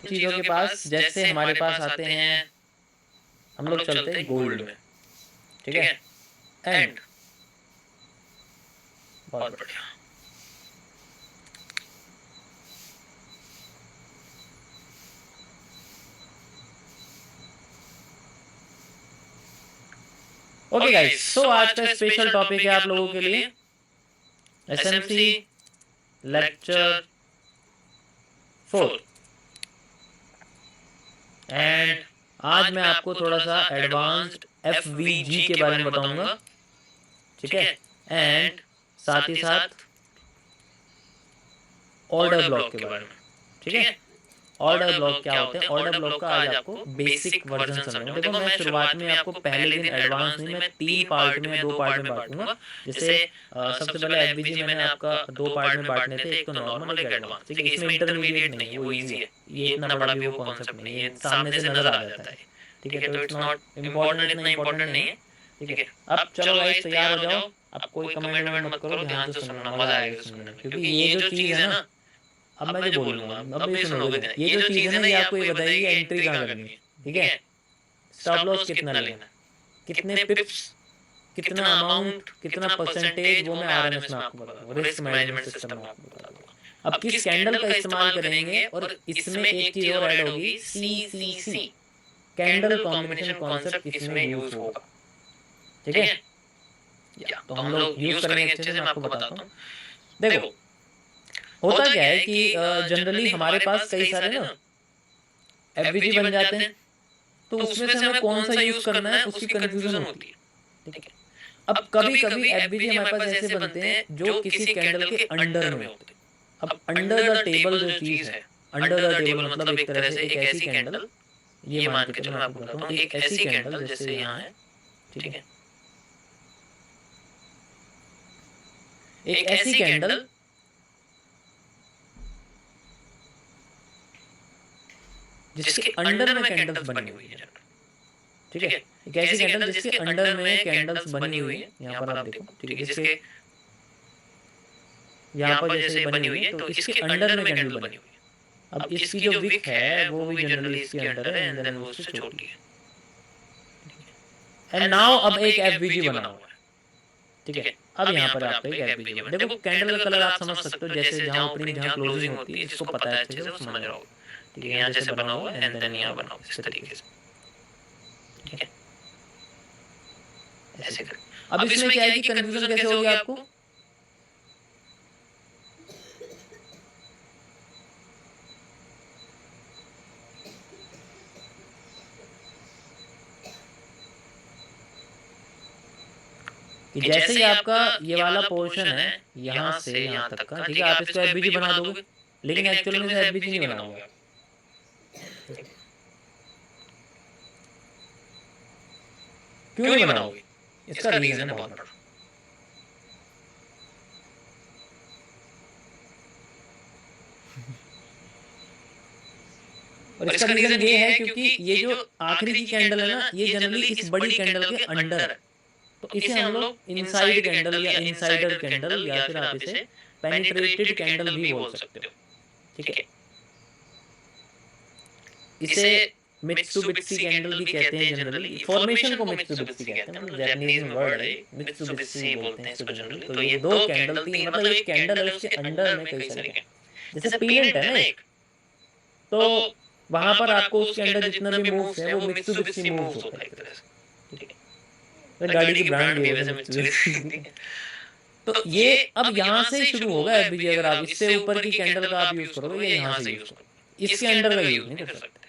चीज़ों के पास, जैसे हमारे पास आते हैं, हम लोग चलते हैं गोल्ड में, ठीक है, एंड बहुत बढ़िया। ओके गाइस, सो आज का स्पेशल टॉपिक है आप लोगों के लिए एसएमसी लेक्चर 4 एंड आज मैं आपको थोड़ा सा एडवांस्ड एफवीजी के बारे में बताऊंगा, ठीक है, एंड साथ ही साथ ऑर्डर ब्लॉक के बारे में, ठीक है। ऑर्डर ब्लॉक क्या होते हैं, ऑर्डर ब्लॉक का आज आपको बेसिक वर्जन समझूंगा। देखो मैं शुरुआत में आपको पहले दिन एडवांस नहीं, मैं 3 पार्ट में या 2 पार्ट में बांटूंगा। जैसे सबसे पहले एफबीजी मैंने आपका 2 पार्ट में बांटने थे, एक तो नॉर्मल एक एडवांस, ठीक है। इसमें इंटरमीडिएट नहीं है, वो इजी है, ये इतना बड़ा भी वो कॉन्सेप्ट नहीं है, ये सामने से नजर आ जाता है, ठीक है। तो इट्स नॉट इम्पोर्टेंट, इतना इम्पोर्टेंट नहीं है, ठीक है। अब चलो गाइस तैयार हो जाओ, अब कोई कमेंट वमेंट मत करो, ध्यान से सुनना, मजा आएगा सुनने में, क्योंकि ये जो चीज़ है ना, अब मैं जो बोलूंगा अब ये सुनोगे ध्यान। ये जो चीज़ है ना, ये आपको ये बताएगी एंट्री कहाँ करनी है, ठीक है। स्टॉप लॉस कितना लेना, कितने पिप्स, कितना अमाउंट, कितना परसेंटेज, वो मैं आरएमएस में आपको बता दूंगा, रिस्क मैनेजमेंट सिस्टम में आपको बता दूंगा। अब किस कैंडल का इस्तेमाल करेंगे, और इसमें एक चीज और ऐड होगी, सीसीसी, कैंडल कॉम्बिनेशन कॉन्सेप्ट इसमें यूज होगा, ठीक है। तो हम लोग यूज करेंगे अच्छे से, मैं आपको बताता हूँ। देखो होता क्या है कि जनरली हमारे पास कई सारे ना एफवीजी बन जाते हैं, तो उसमें से हमें कौन सा यूज करना है उसकी कंफ्यूजन होती है, ठीक है। अब कभी कभी एफवीजी हमारे पास ऐसे बनते हैं जो किसी कैंडल के अंडर में होते हैं। अब अंडर द टेबल जो चीज है, अंडर द टेबल मतलब एक तरह से एक ऐसी कैंडल, ये मान के चलो मैं आपको बताता हूँ, एक ऐसी कैंडल जैसे यहाँ है, ठीक है, एक ऐसी कैंडल जिसके अंडर में कैंडल्स बनी हुई है, ठीक है। एक ऐसी कैंडल जिसके अंडर में कैंडल्स बनी हुई है, यहाँ पर आप देखो, ठीक है, जिसके यहाँ पर जैसे बनी हुई है, तो इसके अंडर में कैंडल बनी हुई है। अब इसकी जो विक है वो भी जनरली इसके अंडर है, एंड देन वो उससे छोटी है, एंड नाउ अब एक एफवीजी बना हुआ है, ठीक है। अब यहाँ पर आपका एक एफवीजी बना, देखो कैंडल का कलर आप समझ सकते हो, जैसे जहाँ ओपनिंग जहाँ क्लोजिंग होती है, जिसको पता है अच्छे से वो समझ रहा होगा, ठीक है। यहाँ जैसे बना हुआ है, एंड देन यहाँ बना हुआ इस तरीके से, ठीक है, ऐसे कर। अब इसमें क्या है कि कंफ्यूजन कैसे होगी आपको, कि जैसे ही आपका ये वाला पोर्शन है यहाँ से यहाँ तक का, ठीक है, आप इसको एफबीजी बना दोगे, लेकिन एक्चुअल में इसे एफबीजी नहीं बनाओगे, क्यों नहीं बनाओगे, इसका रीजन है बहुत बड़ा। और इसका रीजन ये है क्योंकि ये जो आखिरी की कैंडल है ना, ये जनरली इस बड़ी कैंडल के अंडर है, तो इसे हम लोग इनसाइड कैंडल या इनसाइडर कैंडल या फिर आप इसे पेनिट्रेटेड कैंडल भी बोल सकते हो, ठीक है। इसे मित्सुबिशी कैंडल भी कहते हैं जनरली, फॉर्मेशन को मित्सुबिशी कहते हैं, मतलब जापानीज में वर्ड है, मित्सुबिशी बोलते हैं इसको जनरली। तो ये दो कैंडल थी, मतलब एक कैंडल है उसके अंडर में कई सारे कैंडल, जैसे पीनेंट है ना एक, तो वहां पर आपको उसके अंदर जितना भी मूव्स है वो मित्सुबिशी मूव्स होता है एक तरह से, ठीक है। गाड़ी की ब्रांड भी है वैसे मित्सुबिशी। तो ये अब यहाँ से शुरू होगा एफबीजी, अगर आप इससे ऊपर की कैंडल का आप यूज करोगे या यहाँ से यूज करोगे, इसके अंडर का यूज नहीं कर सकते,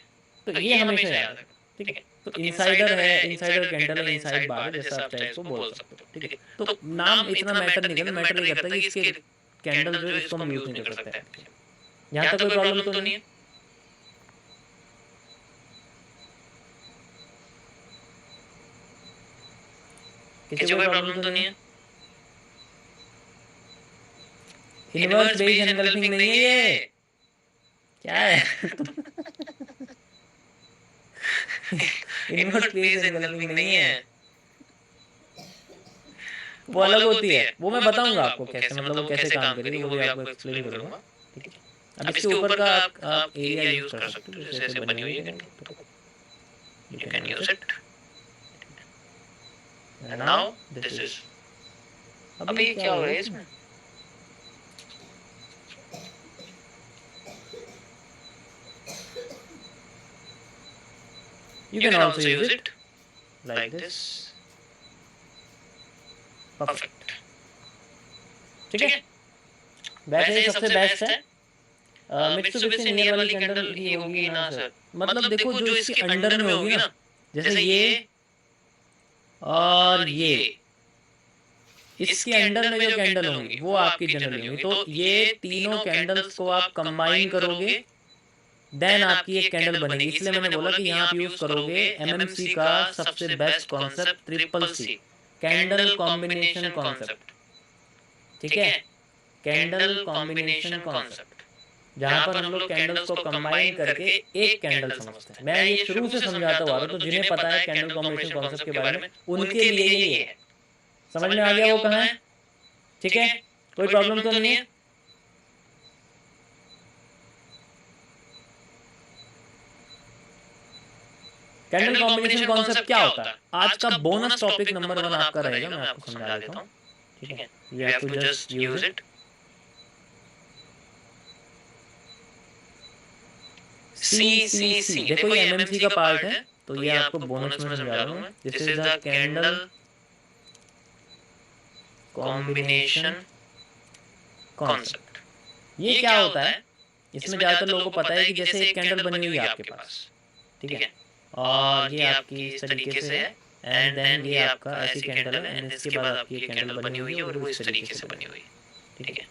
तो ये हमेशा याद रखो, ठीक है। तो इनसाइडर है, इनसाइडर कैंडल है, इनसाइड बार है, जैसा आप चाहे इसको बोल सकते हो, ठीक है। तो नाम इतना मैटर नहीं करता, मैटर ये करता है कि इसके कैंडल जो है इसको हम यूज नहीं कर सकते। यहाँ तक कोई प्रॉब्लम तो नहीं है, किसी को कोई प्रॉब्लम तो नहीं है। इनवर्स बेस एनगल्फिंग नहीं है ये, क्या है? इनवर्स बेस एनगल्फिंग नहीं है, वो अलग होती है, वो मैं बताऊंगा आपको कैसे, मतलब वो कैसे काम करेगी, वो भी आपको एक्सप्लेन करूंगा, ठीक है। अब इसके ऊपर का आप एरिया यूज कर सकते हो, जैसे ऐसे बनी हुई है, you can use it. Now this is, अभी क्या हो रहा है इसमें, you can also use it like this, perfect, ठीक है। वैसे ही सबसे बेस्ट है मित्सुबिशी नियर वाली कैंडल ही होगी ना सर, मतलब देखो जो इसके अंडर में होगी ना, जैसे ये और ये, इसके अंडर में जो कैंडल होंगी वो आपकी जनरली होंगी, तो ये तीनों कैंडल्स को आप कंबाइन करोगे देन आपकी एक कैंडल बनेगी। इसलिए मैंने बोला कि यहाँ आप यूज करोगे एमएमसी का सबसे best concept triple C, candle combination concept, ठीक है, कैंडल कॉम्बिनेशन कॉन्सेप्ट, जहां पर हम लोग कैंडल्स को कंबाइन करके एक कैंडल समझते हैं। मैं ये शुरू से समझाता हुआ रहा हूं, तो जिन्हें पता है कैंडल कॉम्बिनेशन कॉन्सेप्ट के बारे में उनके लिए ये है, समझ में आ गया वो कहाँ है, ठीक है, कोई प्रॉब्लम तो नहीं है। कैंडल कॉम्बिनेशन कॉन्सेप्ट क्या होता है, आज का बोनस टॉपिक नंबर 1 आपका रहेगा, मैं आपको समझा देता हूँ, ठीक है, you have to just use it. See देखो ये एमएमसी का पार्ट है, तो ये आपको बोनस में समझा रहा हूँ मैं। This is the candle combination concept. ये क्या होता है, इसमें ज्यादातर लोगों को पता है कि जैसे एक कैंडल बनी हुई है आपके पास, ठीक है, और ये आपकी इस तरीके से है, एंड देन ये आपका ऐसी कैंडल है, एंड इसके बाद आपकी एक कैंडल बनी हुई है और वो इस तरीके से बनी हुई है, ठीक है,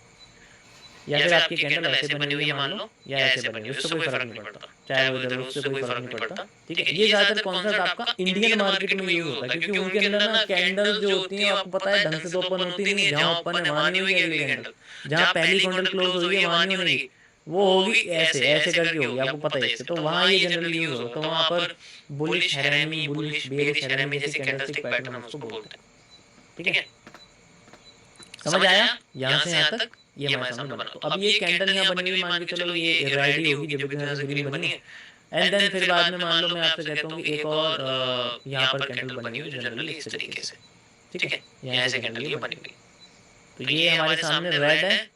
या फिर आपकी कैंडल ऐसे बनी हुई है मान लो, या ऐसे बनी हुई है, उससे कोई फर्क नहीं पड़ता, चाहे वो इधर उससे कोई फर्क नहीं पड़ता, ठीक है। ये ज्यादातर कॉन्सेप्ट आपका इंडियन मार्केट में यूज होता है, क्योंकि उनके अंदर ना कैंडल जो होती है आपको पता है ढंग से तो ओपन होती नहीं है, जहाँ ओपन है वहां नहीं होगी अगली कैंडल, जहाँ पहली कैंडल क्लोज हुई है वहां नहीं होगी, वो होगी ऐसे ऐसे करके होगी, आपको पता है इससे, तो वहाँ ये जनरली यूज होगा, तो वहाँ पर बुलिश हैरामी, बुलिश बेरिश हैरामी जैसे कैंडलस्टिक पैटर्न हम उसको बोलते हैं, ठीक है, समझ आया यहाँ से यहाँ तक, ये हमारे सामने बना। तो अब ये कैंडल यहाँ बनी हुई मान के चलो ये रेड ही होगी जब ग्रीन बनी है, एंड देन फिर बाद में मान लो मैं आपसे कहता हूँ कि एक और यहाँ पर कैंडल बनी हुई जनरली इस तरीके से, ठीक है, यहाँ से कैंडल ये बनी हुई, तो ये हमारे सामने रेड है।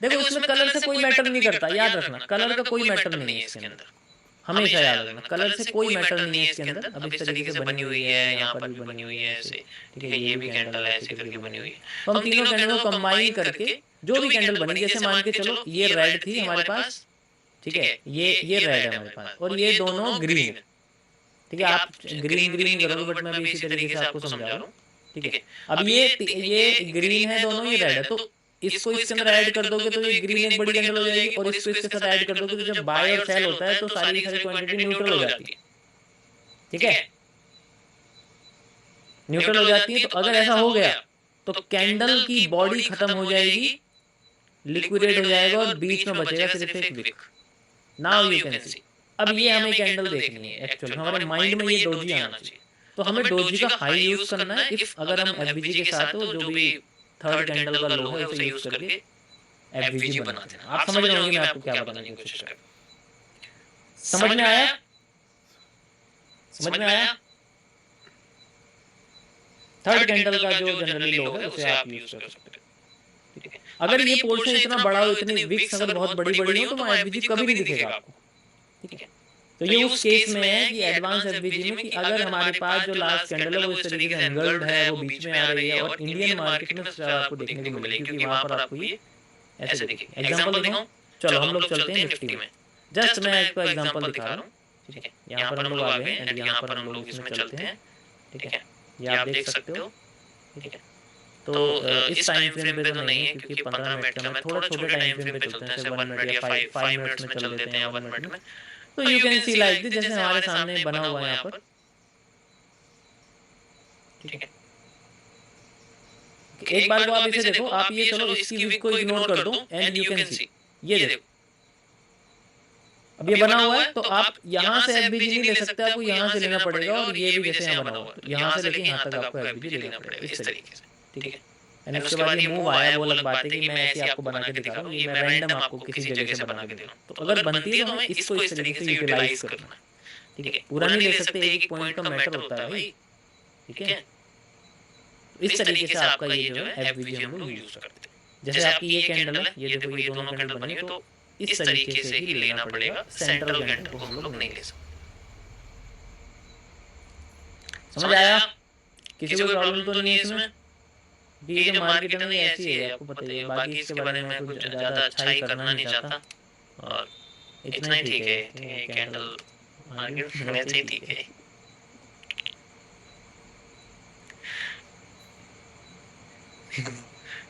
देखो इसमें कलर से कोई मैटर नहीं करता, याद रखना कलर का कोई मैटर नहीं है इसके अंदर, हमेशा याद रखना कलर से कोई मैटर नहीं है इसके अंदर। अब इस तरीके से बनी हुई है, यहाँ पर भी बनी हुई है ऐसे, ठीक है, ये भी कैंडल है ऐसे करके बनी हुई है, तो हम तीनों कैंडल को कंबाइन करके जो भी कैंडल बनी, जैसे मान के चलो ये रेड थी हमारे पास, ठीक है, ये रेड है हमारे पास और ये दोनों ग्रीन, ठीक है, आप ग्रीन ग्रीन करोगे बट मैं भी इसी तरीके से आपको समझा रहा हूँ, ठीक है। अब ये ग्रीन है दोनों, ये रेड है, तो इसको इसके अंदर ऐड कर दोगे तो ये ग्रीन एक बड़ी कैंडल हो जाएगी, और इसको इसके साथ ऐड कर दोगे तो जब बाय और सेल होता है तो सारी की सारी क्वांटिटी न्यूट्रल हो जाती है, ठीक है, न्यूट्रल हो जाती है। तो अगर ऐसा हो गया तो कैंडल की बॉडी खत्म हो जाएगी, लिक्विडेट हो जाएगा और बीच में बचेगा सिर्फ एक wick. Now you can see, अब ये हमें कैंडल देखनी है, एक्चुअली हमारे माइंड में ये डोजी आना चाहिए, तो हमें डोजी का हाई यूज करना है। इफ अगर हम एफबीजी के साथ हो, जो भी थर्ड कैंडल का लो है उसे यूज करके एफबीजी बना देना। आप समझ रहे होंगे मैं आपको क्या बताने की कोशिश कर रहा हूं, समझ में आया, समझ में आया। थर्ड कैंडल का जो जनरली लो है उसे आप यूज कर सकते हैं, ठीक है। अगर ये पोर्शन इतना बड़ा हो, इतनी विक्स अगर बहुत बड़ी बड़ी हो, तो वहां एफबीजी कभी नहीं दिखेगा आपको, ठीक है। तो ये उस केस में है कि एडवांस एफबीजी में, कि अगर हमारे पास जो लास्ट कैंडल है वो इस तरीके से एंगल्ड है, वो बीच में आ रही है, और इंडियन मार्केट में आपको देखने को मिलेगी, क्योंकि वहां पर आपको ये ऐसे दिखेगी। एग्जांपल दिखाऊं, चलो हम लोग चलते हैं निफ्टी में, जस्ट मैं इसको एग्जांपल दिखा रहा हूँ, ठीक है। यहाँ पर हम लोग आ गए एंड यहाँ पर हम लोग इसमें चलते हैं, ठीक है, ये आप देख सकते हो, ठीक है। तो इस टाइम फ्रेम पे तो नहीं है, क्योंकि 15 मिनट का, मैं थोड़ा छोटे टाइम फ्रेम पे चलते हैं, जैसे 1 मिनट या 5 मिनट्स में चल लेते हैं, 1 मिनट में। तो you can C like this, जैसे हमारे सामने बना हुआ है यहाँ पर, ठीक है। एक बार को आप इसे देखो, आप ये चलो इसकी विक को इग्नोर कर दो एंड यू कैन सी, ये देखो अब ये बना हुआ है, तो आप यहाँ से एफबीजी नहीं ले सकते, आपको यहाँ से लेना पड़ेगा, और ये भी जैसे यहाँ बना हुआ है, तो यहाँ से लेके यहाँ तक आपको एफबीजी लेना पड़ेगा इस तरीके से, ठीक है। एंड उसके बाद ये मूव आया, वो अलग बात है कि मैं ऐसे आपको बना के दिखा रहा हूँ, ये मैं रैंडम आपको किसी जगह से बना के दे रहा हूँ। तो अगर बनती है तो हमें इसको इस तरीके से यूटिलाइज करना है, ठीक है। पूरा नहीं ले सकते, एक पॉइंट का मैटर होता है भाई, ठीक है। तो इस तरीके से आपका ये जो है एफवीजी हम लोग यूज करते हैं। जैसे आपकी ये कैंडल है, ये देखो ये दोनों कैंडल बनी है, तो इस तरीके से ही लेना पड़ेगा, सेंट्रल कैंडल को हम लोग नहीं ले सकते। समझ आया? किसी को प्रॉब्लम तो नहीं है इसमें? ये जो मार्केट है ना ये ऐसी है, आपको पता ही है। बाकी इसके बारे में कुछ ज़्यादा अच्छा ही करना नहीं चाहता, और इतना ही ठीक है। ठीक है, कैंडल मार्केट वैसे ही ठीक है।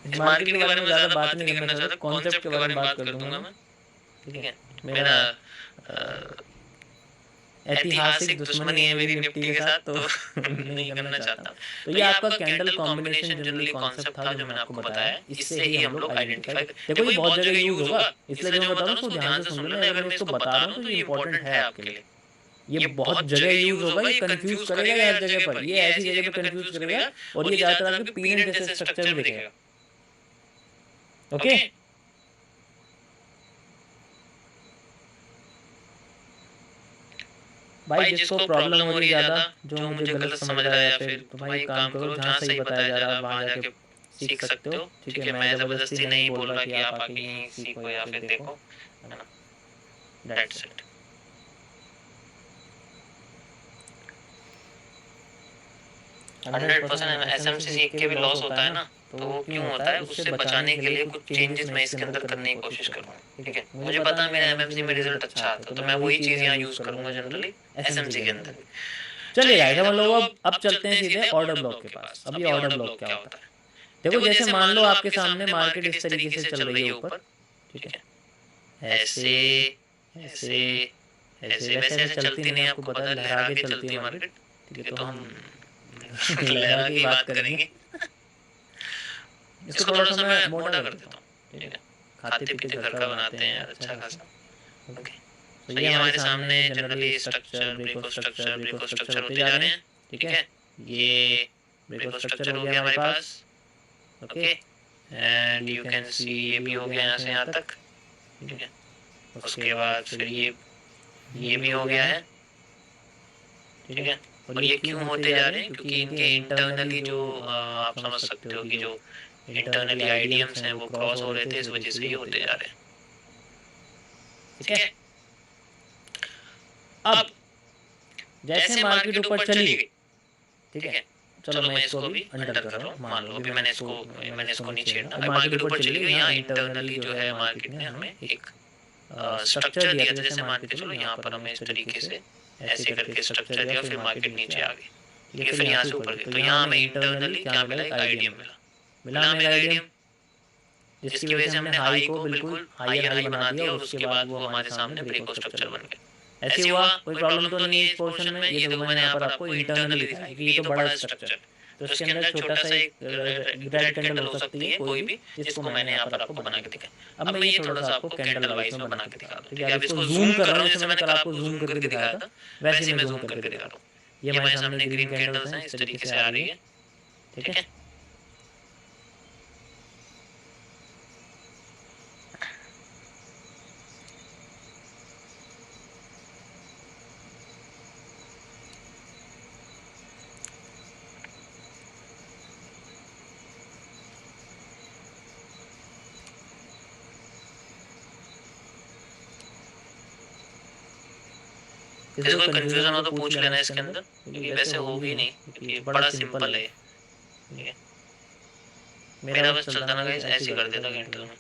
इस मार्केट के बारे में ज़्यादा बात नहीं करना चाहता, कॉन्सेप्ट के बारे में बात कर दूंगा मैं, ठीक है। मेरा ऐतिहासिक दुश्मनी है मेरी निफ्टी के साथ, तो नहीं करना चाहता। तो ये आपका कैंडल कॉम्बिनेशन जनरली कॉन्सेप्ट था जो मैंने आपको बताया, इससे ही हम लोग आइडेंटिफाई। देखो ये बहुत जगह यूज होगा, इसलिए जो मैं बता रहा हूँ उसको ध्यान से सुन लेना। अगर मैं इसको बता रहा हूँ तो ये इंपॉर्टेंट है आपके लिए। ये बहुत जगह यूज होगा, ये कंफ्यूज करेगा हर जगह पर, ये ऐसी जगह पे कंफ्यूज करेगा, और ये ज्यादातर आपके पीनट जैसे स्ट्रक्चर में दिखेगा। ओके, भाई जिसको प्रॉब्लम हो रही है ज़्यादा, जो मुझे गलत समझ रहा है या फिर, तो भाई काम करो, जहाँ सही बताया जा रहा है वहाँ जाके सीख सकते हो, ठीक है। मैं ज़बरदस्ती नहीं बोल रहा कि आप आके यहीं सीखो या फिर देखो, है ना। That's it. 100% एसएमसी सीख के भी लॉस होता है ना, तो वो क्यों होता है, उससे बचाने के लिए कुछ चेंजेस मैं इसके अंदर करने की कोशिश करूँगा, ठीक है। मुझे पता है मेरे एमएमसी में रिजल्ट अच्छा आता है, तो मैं वही चीज़ यहाँ यूज़ करूँगा जनरली एसएमसी के अंदर। चलिए गाइस, हम लोग अब चलते हैं सीधे ऑर्डर ब्लॉक के पास। अब ये ऑर्डर ब्लॉक क्या होता है? देखो जैसे मान लो आपके सामने मार्केट इस तरीके से चल रही है ऊपर, ठीक है, ऐसे ऐसे ऐसे, वैसे ऐसे चलती नहीं, आपको पता है लहरा के चलती है मार्केट, ठीक है। तो हम लहरा की बात करेंगे। इसको थोड़ा सा मैं मोटा कर देता हूँ, ठीक है। खाते पीते घर का बनाते हैं यार अच्छा खासा, ओके। तो ये हमारे सामने जनरली स्ट्रक्चर, ब्रेक स्ट्रक्चर होते जा रहे हैं, ठीक है। ये ब्रेक स्ट्रक्चर हो गया हमारे पास, okay. And you can see ये भी हो गया यहाँ से यहाँ तक, ठीक है। उसके बाद फिर ये भी हो गया है, ठीक है। और ये क्यों होते जा रहे हैं? क्योंकि इनके इंटरनली जो आप समझ सकते हो कि जो इंटरनली आईडीएम्स हैं वो क्रॉस हो रहे थे, इस वजह से ये होते जा रहे हैं, ठीक है। अब जैसे मार्केट ऊपर चली गई, ठीक है, चलो मैं इसको अभी अंडर कर रहा हूँ, मान लो अभी मैंने इसको नहीं छेड़ना। मार्केट ऊपर चली गई, यहाँ इंटरनली जो है मार्केट ने हमें एक स्ट्रक्चर दिया था। जैसे मान के चलो यहाँ पर हमें इस तरीके से ऐसे करके स्ट्रक्चर दिया, फिर मार्केट नीचे आ गई, ठीक है। फिर यहाँ से ऊपर गई, तो यहाँ हमें इंटरनली क्या मिला? एक आईडीएम मिला हमें एक आईडीएम, जिसकी वजह से हमने हाई को बिल्कुल हायर हाई बना दिया, और उसके बाद वो हमारे सामने ब्रेक स्ट्रक्चर बन गया। ऐसे हुआ, कोई प्रॉब्लम तो नहीं है इस पोर्शन में। ये देखो मैंने यहाँ पर आपको इंटरनली दिखाया कि ये तो बड़ा स्ट्रक्चर, तो इसके अंदर छोटा सा एक रेड कैंडल हो सकती है कोई भी, जिसको मैंने यहाँ पर आपको बना के दिखाया। अब मैं ये थोड़ा सा आपको कैंडल वाइज में बना के दिखा दूँ, ठीक है। अब इसको जूम कर रहा हूँ, जैसे मैंने कल आपको जूम करके दिखाया था वैसे ही मैं जूम करके दिखा रहा हूँ। ये हमारे सामने ग्रीन कैंडल्स हैं, इस तरीके से आ रही है, ठीक है। किसी को कंफ्यूजन हो तो पूछ लेना इसके अंदर, क्योंकि वैसे होगी नहीं, क्योंकि बड़ा सिंपल है, ठीक है। मेरा बस चलता ना गाइस, ऐसे कर देता कैंडल में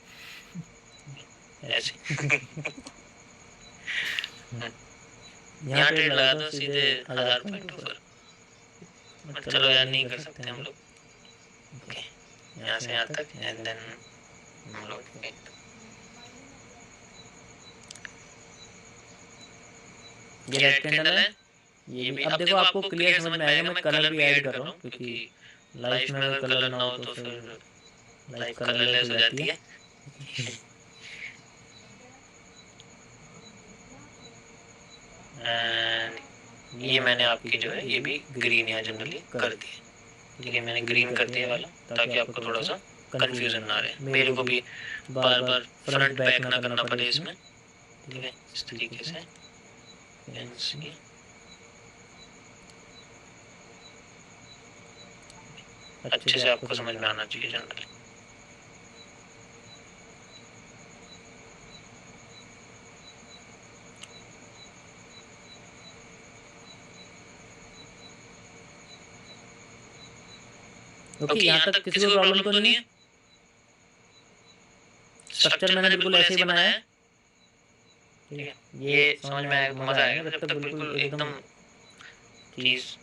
ऐसे। यहाँ ट्रेड लगा दो सीधे 1000 पॉइंट ऊपर, बट चलो यार नहीं कर सकते हम लोग, ओके। यहाँ से यहाँ तक एंड देन हम लोग ये रेड कैंडल है, ये भी। अब देखो आपको क्लियर समझ में आएगा, मैं कलर भी ऐड कर रहा हूँ, क्योंकि लाइफ में अगर कलर ना हो तो फिर लाइफ कलरलेस हो जाती है। एंड ये मैंने आपकी जो है ये भी ग्रीन यहाँ जनरली कर दी, ठीक है, मैंने ग्रीन कर दिया वाला ताकि आपको थोड़ा सा कंफ्यूजन ना रहे, मेरे को भी बार बार फ्रंट बैक ना करना पड़े इसमें। ठीक है, इस तरीके से अच्छे से आपको समझ में आना चाहिए जनरली। ओके, यहाँ तक किसी को प्रॉब्लम तो नहीं है? स्ट्रक्चर मैंने बिल्कुल ऐसे ही बनाया है। ठीक है, ये समझ में आएगा तो मजा आएगा, जब तक बिल्कुल एकदम चीज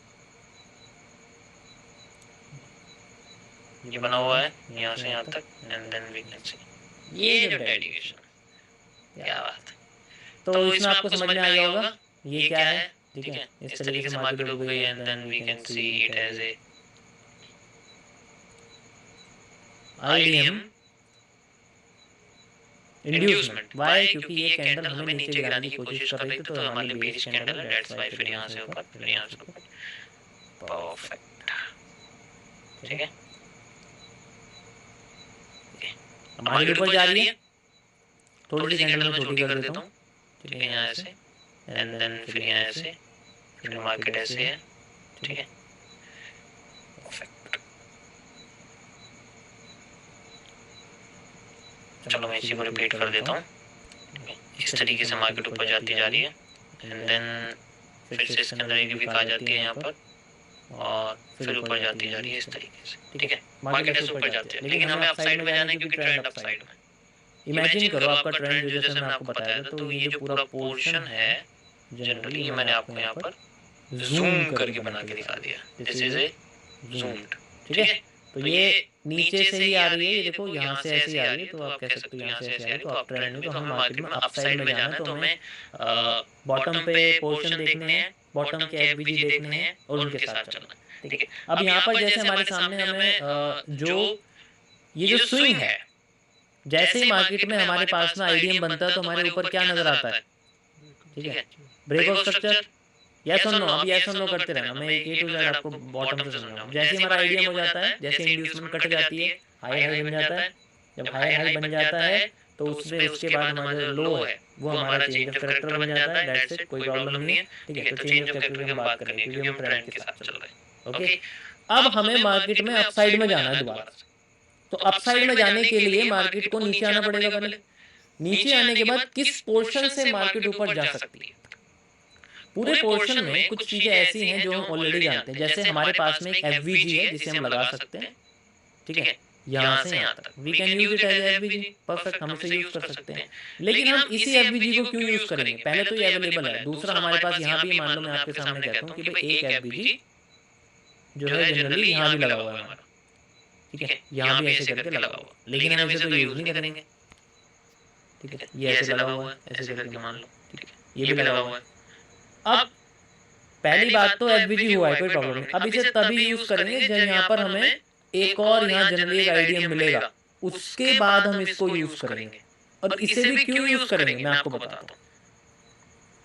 ये बना हुआ है यहाँ से यहाँ तक, and then we can see ये जो डेडिकेशन, क्या बात है। तो इसमें आपको समझ में आ गया होगा ये क्या है। ठीक है, इस तरीके से मार्केट हो गई, and then we can see it as a IDM inducement. Why? क्योंकि ये कैंडल हमें नीचे गिराने की कोशिश कर रही थी, तो हमारे लिए बेरिश कैंडल है, दैट्स व्हाई। फिर यहाँ से ऊपर, फिर यहाँ से ऊपर, परफेक्ट। ठीक है, मार्केट ऊपर जा रही है, थोड़ी सी कैंडल में छोटी कर देता हूँ। ठीक है, यहाँ ऐसे, एंड देन फिर यहाँ ऐसे, फिर मार्केट ऐसे है। ठीक है, परफेक्ट। चलो मैं इसी को रिपीट कर देता हूँ। इस तरीके से मार्केट ऊपर जाती जा रही है, एंड देन फिर से इसके अंदर एक वीक आ जाती है यहाँ पर, और फिर ऊपर जाती जा रही है इस तरीके से। ठीक है, मार्केट ऐसे ऊपर जाती है, लेकिन हमें अपसाइड में जाना है क्योंकि ट्रेंड अपसाइड में। इमेजिन करो आपका ट्रेंड जो जैसे मैंने आपको बताया था, तो ये जो पूरा पोर्शन है जनरली, ये मैंने आपको यहाँ पर जूम करके बना के दिखा दिया, दिस इज ए जूम्ड। ठीक है, तो ये नीचे से ही आ रही है, ये देखो यहाँ से ऐसे ही आ रही है, तो आप कह सकते हो यहाँ से ऐसे आ रही है, तो आप ट्रेंड में, तो हमें मार्केट में अपसाइड में जाना है, तो हमें बॉटम पे पोर्शन देखने हैं, बॉटम के एफवीजी देखने हैं और उनके साथ चलना है। ठीक है, अब यहाँ पर जैसे हमारे सामने हमें जो ये जो स्विंग है, जैसे ही मार्केट में हमारे पास में आईडीएम बनता है, तो हमारे ऊपर क्या नजर आता है? ठीक है, ब्रेकआउट स्ट्रक्चर, यस और नो। अब यस और नो करते रहना, मैं एक ए टू जेड आपको बॉटम से समझाऊं। जैसे हमारा आईडीएम हो जाता है, जैसे इंड्यूसमेंट कट जाती है, हायर हाई बन जाता है। जब हायर हाई बन जाता है, तो उसमें उसके बाद हमारा जो लो है वो हमारा चेंज ऑफ कैरेक्टर बन जाता है, दैट्स इट, कोई प्रॉब्लम नहीं है। ठीक है, तो चेंज ऑफ कैरेक्टर की हम बात करेंगे क्योंकि हम ट्रेंड के साथ चल रहे हैं। ओके, अब हमें मार्केट में अपसाइड में जाना है दोबारा से। तो अपसाइड में जाने के लिए मार्केट को नीचे आना पड़ेगा पहले। नीचे आने के बाद किस पोर्शन से मार्केट ऊपर जा सकती है? पूरे पोर्शन में कुछ चीजें ऐसी हैं जो हम ऑलरेडी जानते हैं, जैसे हमारे पास में एक एफवीजी है जिसे हम लगा सकते हैं। ठीक है, यहाँ से यहाँ तक we can use it as FVG, perfect, हम इसे यूज कर सकते हैं। लेकिन हम इसी एफवीजी को क्यों यूज करेंगे? पहले तो ये अवेलेबल है, दूसरा हमारे पास यहाँ भी, मान लो मैं आपके सामने कहता हूँ कि भाई एक एफवीजी जो है जनरली यहाँ भी लगा हुआ है हमारा। ठीक है, यहाँ भी ऐसे करके लगा हुआ, लेकिन हम इसे तो यूज नहीं करेंगे। ठीक है, ये ऐसे लगा हुआ है, ऐसे करके मान लो। ठीक है, ये भी लगा हुआ है। अब पहली बात तो एफवीजी हुआ है, कोई प्रॉब्लम नहीं। अब इसे तभी यूज करेंगे जब यहाँ पर हमें एक और यहाँ जनरली एक आईडीएम मिलेगा, उसके बाद हम इसको यूज करेंगे। और इसे भी क्यों यूज करेंगे मैं आपको बताता हूँ।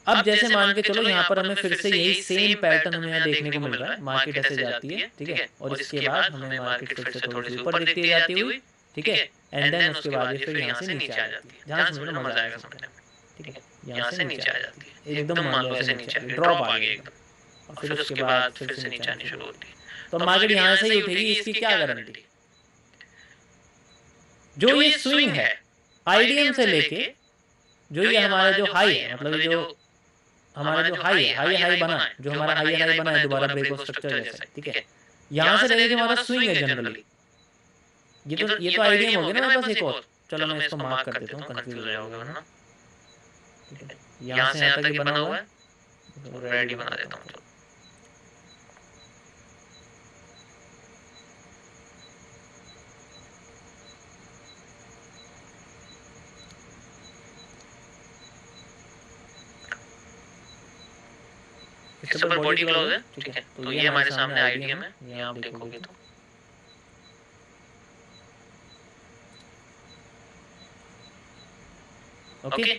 अब जैसे मान के चलो यहाँ पर हमें फिर से यही सेम पैटर्न हमें यहाँ देखने को मिल रहा है, मार्केट ऐसे जाती है। ठीक है, और इसके बाद हमें मार्केट फिर से थोड़ी सी ऊपर दिखती जाती हुई। ठीक है, एंड देन उसके बाद ये फिर यहाँ से नीचे आ जाती है, जहाँ समझना मजा आएगा समझने में। ठीक है, यहाँ से नीचे आ जाती है एकदम, मान लो ऐसे नीचे ड्रॉप आ गया एकदम, और फिर उसके बाद फिर से नीचे आनी शुरू होती है। तो मार्केट यहाँ से ही उठेगी, इसकी क्या गारंटी? जो ये स्विंग है आईडीएम से लेके, जो ये हमारा जो हाई है, मतलब जो हमारा जो हाई है, हाई हाई बना है, जो हमारा हाई हाई बना है दोबारा ब्रेकआउट स्ट्रक्चर जैसा। ठीक है, यहाँ से लेके हमारा स्विंग है जनरली, ये तो आईडीएम हो गया ना मेरे पास एक और। चलो मैं इसको मार्क कर देता हूँ, कंफ्यूज हो जाओगे वरना। ठीक है, यहाँ से यहाँ तक बना हुआ है, रेड ही बना देता हूँ। इसके ऊपर बॉडी क्लोज है। ठीक है, तो ये हमारे सामने आईडीएम है, ये आप देखोगे तो ओके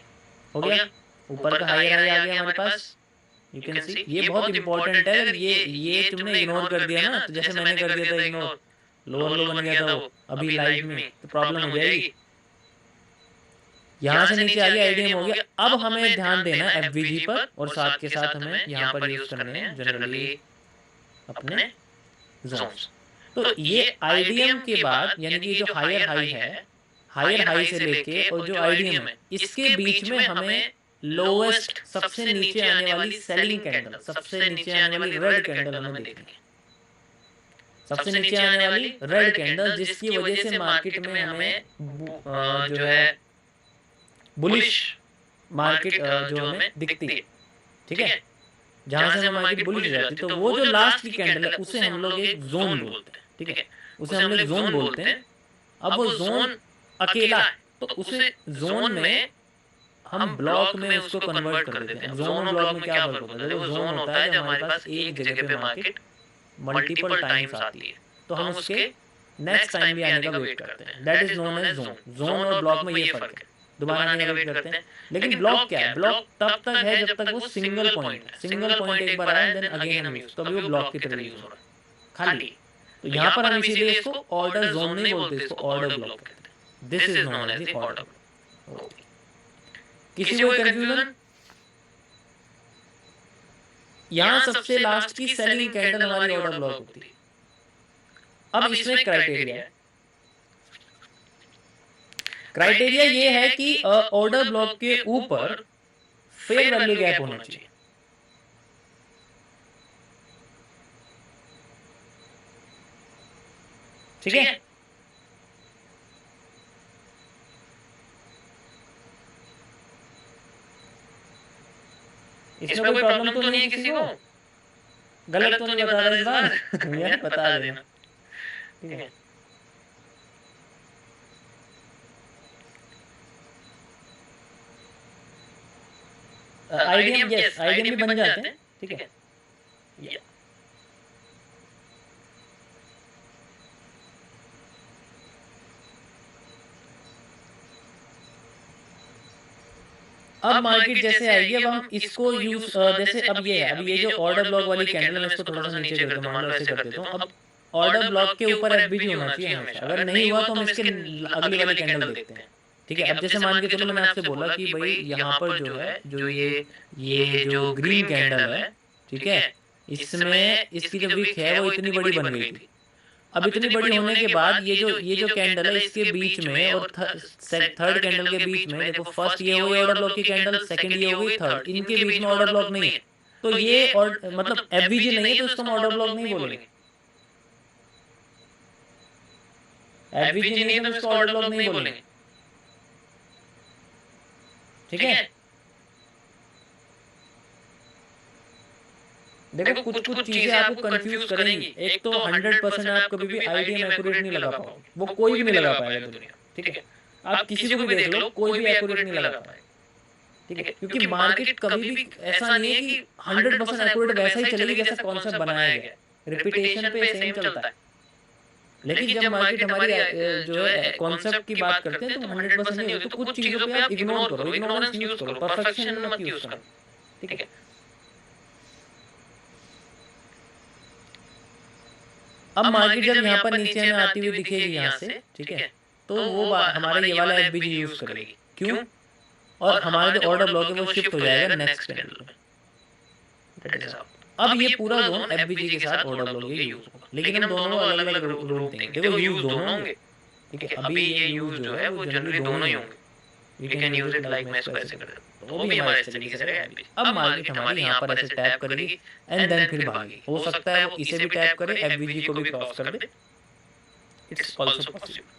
हो गया। ऊपर का हाई हाई आ गया हमारे पास, यू कैन सी ये बहुत इंपॉर्टेंट है। अगर ये तुमने इग्नोर कर दिया ना, तो जैसे मैंने कर दिया था इग्नोर, लोअर लो बन गया था वो अभी लाइव में, तो प्रॉब्लम हो जाएगी। यहाँ से नीचे आ गया आईडीएम हो गया। अब हमें ध्यान देना है एफवीजी पर, और साथ के साथ हमें यहाँ पर यूज करने हैं जनरली अपने जोन्स। तो ये आईडीएम के बाद, यानी कि जो हायर हाई है, हायर हाई से लेके और जो आईडीएम है, इसके बीच में हमें लोवेस्ट सबसे नीचे आने वाली सेलिंग कैंडल, सबसे नीचे आने वाली रेड कैंडल हमें देखनी है। सबसे नीचे आने वाली रेड कैंडल, जिसकी वजह से मार्केट में हमें जो है बुलिश मार्केट जो हमें दिखती है, ठीक है, जहां से हमें मार्केट बुलिश हो जाती है, तो वो जो लास्ट की कैंडल है उसे हम लोग एक जोन बोलते हैं, ठीक है, उसे हम लोग जोन बोलते हैं। अब वो जोन अकेला है, तो उसे जोन में हम ब्लॉक में उसको कन्वर्ट कर देते हैं। जोन और ब्लॉक में क्या फर्क होता है? देखो, जोन होता है जब हमारे पास एक जगह पे मार्केट मल्टीपल टाइम्स आती है, तो हम उसके नेक्स्ट टाइम भी आने का वेट करते हैं, that is known as zone. Zone और ब्लॉक में ये फर्क है, दोबारा आने का वेट करते हैं। लेकिन ब्लॉक क्या है? ब्लॉक तब तक है जब तक वो सिंगल पॉइंट है, सिंगल पॉइंट एक बार आया देन अगेन हम यूज, तो अभी वो ब्लॉक की तरह यूज हो रहा है खाली। तो यहाँ पर हम इसीलिए इसको ऑर्डर जोन नहीं बोलते, इसको ऑर्डर ब्लॉक कहते हैं। This is known as the order block. किसी को कंफ्यूजन? यहाँ सबसे लास्ट की सेलिंग कैंडल हमारी ऑर्डर ब्लॉक होती है। अब इसमें क्राइटेरिया है, क्राइटेरिया ये है कि ऑर्डर ब्लॉक के ऊपर फेयर वैल्यू गैप होना चाहिए, ठीक है। इसमें कोई प्रॉब्लम तो नहीं है किसी को? गलत तो नहीं बता रहा इस बार? यार बता देना, ठीक है। आईडीएम, यस, आईडीएम भी बन जाते हैं, ठीक है। अब मार्केट जैसे आएगी, अब हम इसको यूज, जैसे अब ये है, अब ये जो ऑर्डर ब्लॉक वाली कैंडल है, इसको थोड़ा सा नीचे कर देता हूं, मान लो ऐसे कर देता हूं। अब ऑर्डर ब्लॉक के ऊपर एफबीजी होना चाहिए हमेशा, अगर नहीं हुआ तो हम इसके अगली वाली कैंडल देखते हैं, ठीक है। अब जैसे मान के चलो, मैंने आपसे बोला कि भाई यहाँ पर जो है, जो ये जो ग्रीन कैंडल है, ठीक है, इसमें इसकी जो विक है वो इतनी बड़ी बन गई थी। अब इतनी बड़ी होने के बाद ये जो कैंडल है, इसके बीच में और थर्ड कैंडल के बीच में, देखो, फर्स्ट ये हो गई ऑर्डर ब्लॉक की कैंडल, सेकंड ये हो गई थर्ड, इनके बीच में ऑर्डर ब्लॉक नहीं है, तो ये और मतलब एफवीजी नहीं है, तो इसको हम ऑर्डर ब्लॉक नहीं बोलेंगे। एफवीजी नहीं है तो इसको ऑर्डर ब्लॉक नहीं बोलेंगे, ठीक है। देखो, कुछ कुछ चीजें आपको कंफ्यूज करेंगी। एक तो 100% आप कभी भी आईडीएम एक्यूरेट नहीं लगा पाओगे, वो कोई भी नहीं लगा पाएगा दुनिया, ठीक है। आप किसी को भी देख लो, कोई भी एक्यूरेट नहीं लगा पाएगा, ठीक है, क्योंकि मार्केट कभी भी ऐसा नहीं है कि 100% एक्यूरेट वैसा ही चलेगी जैसा कॉन्सेप्ट बनाया गया, रिपीटेशन पे सेम चलता है। लेकिन जब मार्केट हमारी जो है कॉन्सेप्ट की बात करते हैं, तो 100% नहीं होती, तो कुछ चीजों पे आप इग्नोर करो, इग्नोरेंस यूज करो, परफेक्शन मत यूज करो, ठीक है। अब मार्केट जब यहाँ पर नीचे में आती हुई दिखेगी यहाँ से, ठीक है, तो वो हमारे ये वाला एफबीजी यूज करेगी, क्यों? और हमारे जो ऑर्डर ब्लॉक है वो शिफ्ट हो जाएगा नेक्स्ट कैंडल में। अब ये पूरा जोन एफबीजी के साथ ऑर्डर ब्लॉक ये यूज होगा, लेकिन हम दोनों अलग अलग रूल देंगे। देखो, यूज दोनों होंगे, ठीक है। अभी ये यूज जो है वो जनरली दोनों ही होंगे, we can use it like मैं इसको ऐसे कर देता हूं, तो वो भी हमारे इस तरीके से रहेगा। अब मार्केट हमारी यहाँ पर ऐसे टैप करेगी एंड देन फिर भागेगी। हो सकता है वो इसे भी टैप करे, एफवीजी को भी क्रॉस कर दे, इट्स आल्सो पॉसिबल।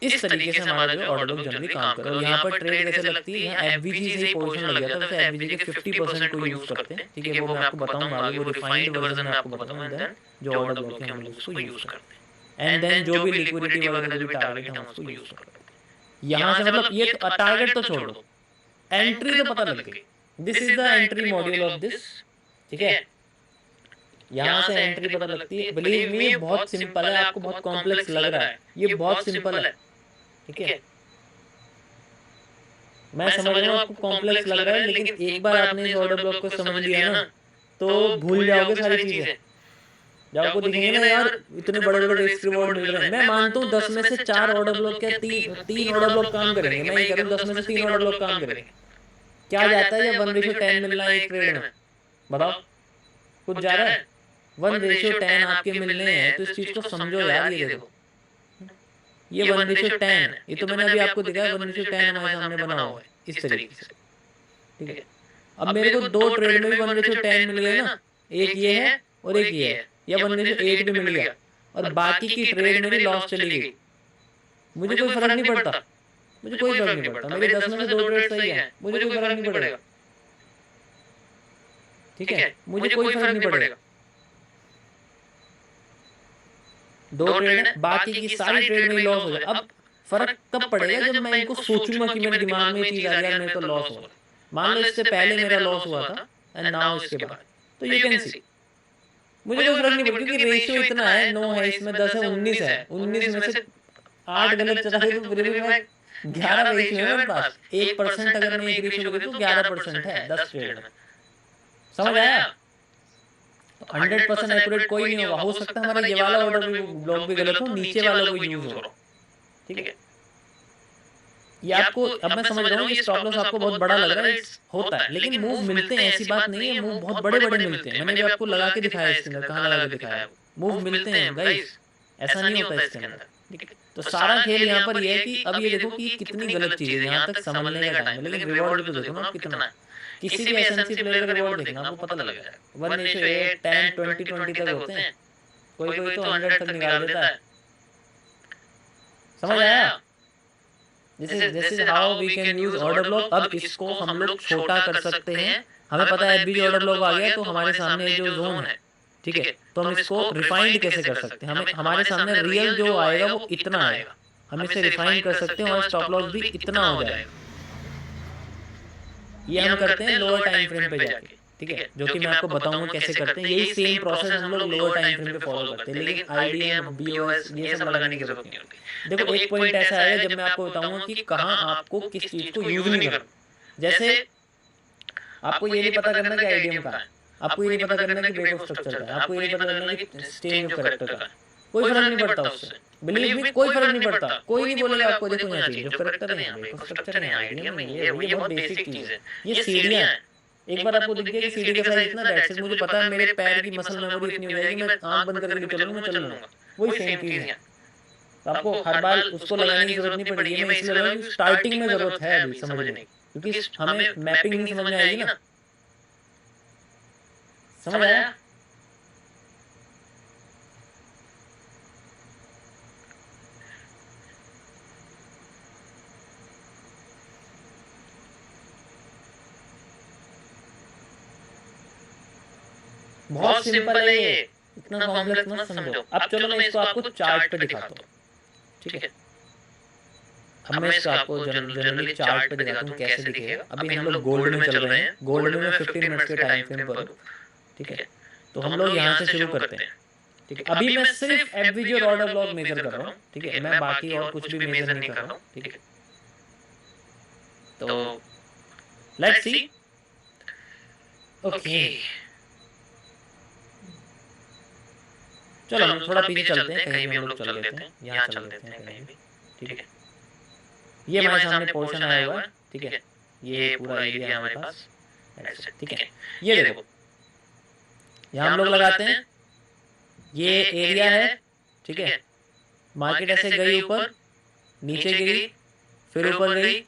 इस तरीके से हमारा जो ऑर्डर ब्लॉक जनरली काम करे। और यहाँ पर ट्रेड कैसे लगती है, यहाँ एफवीजी से ही पोजीशन लग जाता है। वैसे एफवीजी के 50% को यूज करते हैं, ठीक है, वो मैं आपको बताऊंगा आगे, वो रिफाइंड वर्जन में आपको बताऊंगा। देन जो ऑर्डर ब्लॉक है हम लोग उसको यूज करते हैं, एंड देन जो भी लिक्विडिटी वगैरह जो भी टारगेट हम उसको यूज करते हैं। यहाँ से मतलब ये टारगेट तो छोड़ दो, एंट्री तो पता लग गई, this is the entry module of this, ठीक है। यहाँ से एंट्री पता लगती है। बिलीव मी, बहुत सिंपल है, आपको बहुत कॉम्प्लेक्स लग रहा है, ये बहुत सिंपल है, ठीक है। मैं समझ रहा हूँ आपको कॉम्प्लेक्स लग रहा है, लेकिन एक बार आपने इस ऑर्डर ब्लॉक को समझ लिया ना तो भूल जाओगे सारी चीजें। जब आपको दिखेंगे ना यार इतने बड़े बड़े रिस्क रिवॉर्ड मिल रहे हैं, मैं मानता हूँ 10 में से 4 ऑर्डर ब्लॉक क्या तीन तीन ऑर्डर ब्लॉक काम करेंगे, मैं ये कह रहा हूँ 10 में से 3 ऑर्डर ब्लॉक काम करेंगे। क्या जाता है या 1:10 मिल रहा है एक ट्रेड में, बताओ कुछ जा रहा है? 1:10 आपके मिलने हैं तो इस चीज को समझो यार। ये देखो ये 1:10 है, ये तो मैंने अभी आपको दिखाया 1:10 हमारे सामने बना हुआ है इस तरीके से, ठीक है। अब मेरे को दो ट्रेड में भी 1:10 मिल गए ना, एक ये है और एक ये है, या 1:8 भी मिल गया और बाकी की ट्रेड मेरी लॉस चली गई, मुझे कोई फर्क नहीं पड़ता, मुझे कोई फर्क नहीं पड़ता। मेरे 10 में से 2 ट्रेड सही है, मुझे कोई फर्क नहीं पड़ेगा, ठीक है, मुझे कोई फर्क नहीं पड़ेगा। 2 ट्रेड है, बाकी की सारी ट्रेड मेरी लॉस हो जाए। अब फर्क तब पड़ेगा जब मैं इनको सोचूंगा कि मेरे दिमाग में ये चीज आ रही है मेरे तो लॉस हो रहा है। मान लो इससे पहले मेरा लॉस हुआ था एंड नाउ इसके बाद, तो यू कैन सी मुझे कोई फर्क नहीं पड़ता, क्योंकि रेशियो इतना है, 9 है इसमें, 10 है, 19 है, 19 में से 8 गलत चला गया तो फिर भी मैं 11 रेशियो है मेरे पास। 1% अगर मैं एक रेशियो करूँ तो 11% है 10 ट्रेड में, समझ आया? 100% एक्यूरेट कोई नहीं होगा, हो सकता है हमारा ये वाला ऑर्डर भी ब्लॉक भी गलत हो, नीचे वाला कोई यूज हो रहा हो, ठीक है। ये आपको अब मैं समझ रहा हूँ ये स्टॉप लॉस आपको बहुत बड़ा लग रहा है, होता है, लेकिन मूव मिलते हैं, ऐसी बात नहीं है, मूव बहुत बड़े बड़े मिलते हैं। मैंने भी आपको लगा के दिखाया इसके अंदर, कहाँ लगा के दिखाया, मूव मिलते हैं गाइस, ऐसा नहीं होता इसके अंदर, ठीक है। तो सारा खेल यहाँ पर ये है कि अब ये देखो कि कितनी गलत चीज है, यहाँ तक समझने का टाइम है, लेकिन रिवॉर्ड भी तो देखो ना कितना है। किसी भी एसएनसी प्लेयर का रिवॉर्ड देखना आपको पता लग जाएगा, 1:8, 10, 20, 20 तक होते हैं, कोई कोई तो 100 तक निकाल देता है, समझ आया? This is how we can use order block. अब इसको हम लोग छोटा कर सकते हैं, हमें पता है अभी जो ऑर्डर ब्लॉक आ गया तो हमारे सामने जो जोन है, ठीक है, तो हम इसको रिफाइंड कैसे कर सकते हैं, हमें हमारे सामने रियल जो आएगा वो इतना आएगा, हम इसे रिफाइन कर सकते हैं और स्टॉप लॉस भी इतना हो जाएगा। ये हम करते हैं लोअर टाइम फ्रेम पे जाके, ठीक है, जो कि मैं आपको बताऊंगा कैसे करते हैं। यही सेम प्रोसेस हम लोग लोअर टाइम फ्रेम पे फॉलो करते हैं, लेकिन आईडीएम बीओएस ये सब लगाने की जरूरत नहीं होती। देखो एक पॉइंट ऐसा आएगा जब मैं आपको बताऊंगा कि कहाँ आपको किस चीज को यूज नहीं करना। जैसे आपको ये नहीं पता करना कि आईडीएम कहाँ है, आपको ये नहीं पता करना कि ब्रेक ऑफ स्ट्रक्चर का है, आपको ये नहीं पता करना कि स्टेज ऑफ करेक्टर का है, कोई फर्क नहीं पड़ता उससे, बिलीव मी कोई फर्क नहीं पड़ता। कोई नहीं बोलेगा आपको देखो यहाँ चेंज ऑफ करेक्टर है, यहाँ ब्रेक ऑफ स्ट्रक्चर है, यहाँ आईडीएम है, ये बहुत बेसिक चीज है, ये सीढ़ियां हैं। एक बार आपको दिख गया कि सीढ़ी का साइज इतना, दैट्स इट, मुझे पता है मेरे पैर की मसल मेमोरी इतनी हो जाएगी, मैं आंख बंद करके चलूंगा, मैं चल लूंगा, वही सेम चीज है। तो आपको हर बार उसको लगाने की जरूरत नहीं पड़ेगी, मैं इसलिए लगा कि स्टार्टिंग में जरूरत है अभी समझने की, क्योंकि हमें मैपिंग नहीं समझ में आएगी ना, समझ आया? बहुत सिंपल है ये, इतना कॉम्प्लेक्स मत समझो। अब चलो मैं इसको आपको चार्ट पे दिखाता हूँ, ठीक है। अब मैं इसको आपको जनरली चार्ट पे दिखाता हूँ कैसे दिखेगा। अभी हम लोग गोल्ड में चल रहे हैं, गोल्ड में मैं 15 मिनट्स के टाइम फ्रेम पर हूँ, ठीक है। तो हम लोग यहाँ से शुरू करते हैं, ठीक है। अभी मैं सिर्फ एफवीजी और ऑर्डर ब्लॉक मेजर कर रहा हूँ, ठीक है, मैं बाकी और कुछ भी मेजर नहीं कर रहा हूँ, ठीक है। तो लेट्स सी, ओके चलो हम थोड़ा पीछे चलते हैं, कहीं भी हम लोग चल लेते हैं, यहाँ चल लेते हैं कहीं भी, ठीक है। ये हमारे सामने पोर्शन आया हुआ है, ठीक है, ये पूरा एरिया हमारे पास, ठीक है। ये देखो यहाँ हम लोग लगाते हैं, ये एरिया है, ठीक है। मार्केट ऐसे गई ऊपर, नीचे गिरी, फिर ऊपर गई,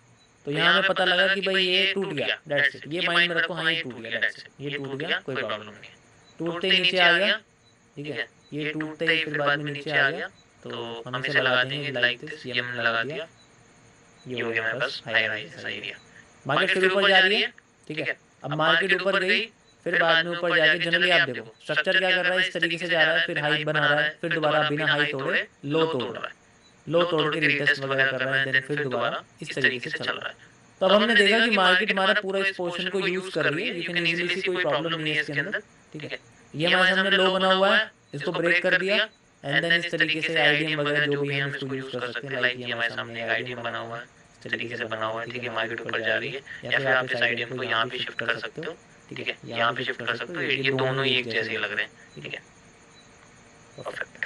तो यहाँ हमें पता लगा कि भाई ये टूट गया, दैट्स इट, ये माइंड में रखो, हाँ ये टूट गया, दैट्स इट, ये टूट गया, कोई प्रॉब्लम नहीं है। टूटते ही नीचे आ गया, ठीक है, ये टूटते ही फिर बाद में नीचे आ गया, तो हम इसे लगा देंगे लाइक दिस, ये हमने लगा दिया, ये हो गया हमारे पास हाई राइज जैसा एरिया। मार्केट फिर ऊपर जा रही है, ठीक है। अब मार्केट ऊपर गई, फिर बाद में ऊपर जाके जनरली आप देखो स्ट्रक्चर क्या कर रहा है, इस तरीके से जा रहा है, फिर हाई बना रहा है, फिर दोबारा बिना हाई तोड़े लो तोड़ रहा है, लो तोड़ के रीटेस्ट वगैरह कर रहा है, देन फिर दोबारा इस तरीके से चल रहा है। तो अब हमने देखा कि मार्केट हमारा पूरा इस पोर्शन को यूज कर रही है, यू कैन इजीली सी, कोई प्रॉब्लम नहीं है इसके अंदर, ठीक है। ये हमारे सामने लो बना हुआ है, इसको ब्रेक कर दिया, एंड देन इस तरीके से आईडीएम वगैरह जो भी हम इसको यूज कर सकते हैं, लाइक ये हमारे सामने आईडीएम बना हुआ है, इस तरीके से बना हुआ है, ठीक है, मार्केट ऊपर जा रही है, या फिर आप इस आइडिया को यहाँ भी शिफ्ट कर सकते हो, ठीक है, यहाँ भी शिफ्ट कर सकते हो, ये दोनों ही एक जैसे लग रहे हैं, ठीक है, परफेक्ट।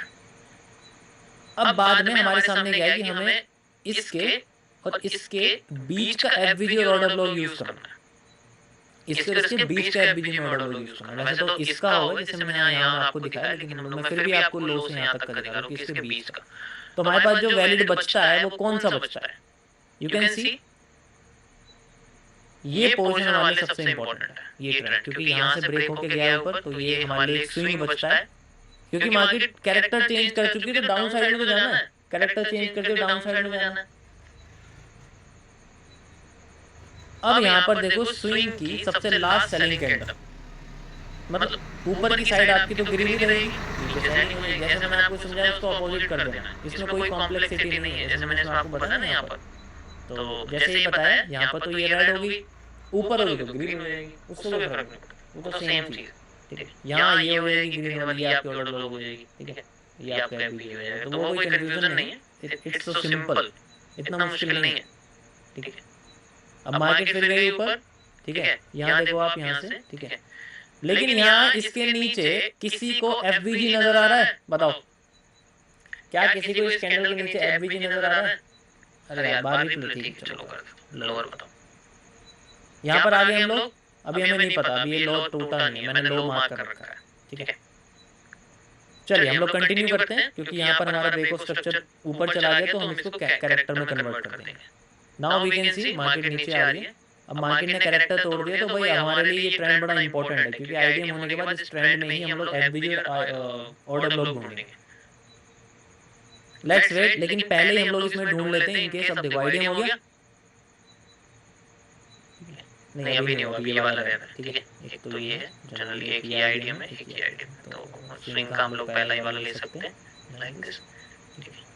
अब बाद में हमारे सामने क्या है कि हमें इसके और इसके बीच का एफवीजी और ऑर्डर ब्लॉक यूज करना है, इसके और इसके बीच का एफवीजी में ऑर्डर ब्लॉक यूज करना है। वैसे तो इसका होगा जैसे मैंने यहाँ आपको दिखाया, लेकिन हम लोग मैं फिर भी आपको लो से यहाँ तक का दिखा रहा हूँ कि इसके बीच का। तो हमारे पास जो वैलिड बचता है वो कौन सा बचता है, यू कैन सी ये पोर्शन हमारे लिए सबसे इंपॉर्टेंट है, ये ट्रेंड, क्योंकि यहाँ से ब्रेक होके गया ऊपर, तो ये हमारे लिए एक स्विंग बचता है, क्योंकि मार्केट कैरेक्टर चेंज कर चुकी है, तो डाउन साइड में तो जाना है, कैरेक्टर चेंज करके डाउन साइड में जाना है। अब यहाँ पर देखो स्विंग की सबसे लास्ट सेलिंग कैंडल, मतलब ऊपर की साइड आपकी तो ग्रीन ही रहेगी, नीचे सेलिंग हो जाएगी। जैसे मैंने आपको समझाया उसको अपोजिट कर देना, इसमें कोई कॉम्प्लेक्सिटी नहीं है, जैसे मैंने इसमें आपको बताया ना यहाँ पर, तो जैसे ही बताया यहाँ पर तो ये रेड होगी, ऊपर होगी तो ग्रीन हो जाएगी, उससे कोई फर्क नहीं पड़ता, वो तो सेम चीज, ठीक है। यहाँ ये हो जाएगी ग्रीन वाली, ये आपकी ऑर्डर ब्लॉक हो जाएगी, ठीक है, ये आपका एफवीजी हो जाएगा, तो वो कोई कंफ्यूजन नहीं है, इट्स सो सिंपल, इतना मुश्किल नहीं है, ठीक है। अब मार्केट फिर गई ऊपर, ठीक है, यहाँ देखो आप यहाँ से, ठीक है, लेकिन यहाँ इसके नीचे किसी को एफवीजी नजर आ रहा है, बताओ क्या किसी को इस कैंडल के नीचे एफवीजी नजर आ रहा है? अरे यार बाहर निकलो, ठीक है, चलो कर लोअर बताओ। यहाँ पर आ गए हम लोग, अभी हमें नहीं पता, अभी ये लो टूटा नहीं है, मैंने लो मार्क कर रखा है, ठीक है। चलिए हम लोग कंटिन्यू करते हैं, क्योंकि यहाँ पर हमारा ब्रेक ऑफ स्ट्रक्चर ऊपर चला गया, तो हम इसको कैरेक्टर में कन्वर्ट कर देंगे। Now we can see market नीचे आ रही है, अब मार्केट ने कैरेक्टर तोड़ दिया, तो भाई हमारे लिए ये ट्रेंड बड़ा इंपॉर्टेंट है, क्योंकि आईडीएम होने के बाद इस ट्रेंड में ही हम लोग एफवीजी ऑर्डर ब्लॉक ढूंढेंगे। लेट्स वेट, लेकिन पहले ही हम लोग इसमें ढूंढ लेते हैं, इनकेस अब देखो आईडीएम हो गया, नहीं अभी नहीं होगा, अभी ये वाला रहेगा, ठीक है। एक तो ये है जनरली, एक ही आईडीएम है, एक ही आईडीएम, तो स्विंग का हम लोग पहला ही वाला ले सकते हैं, लाइक दिस, ठीक है।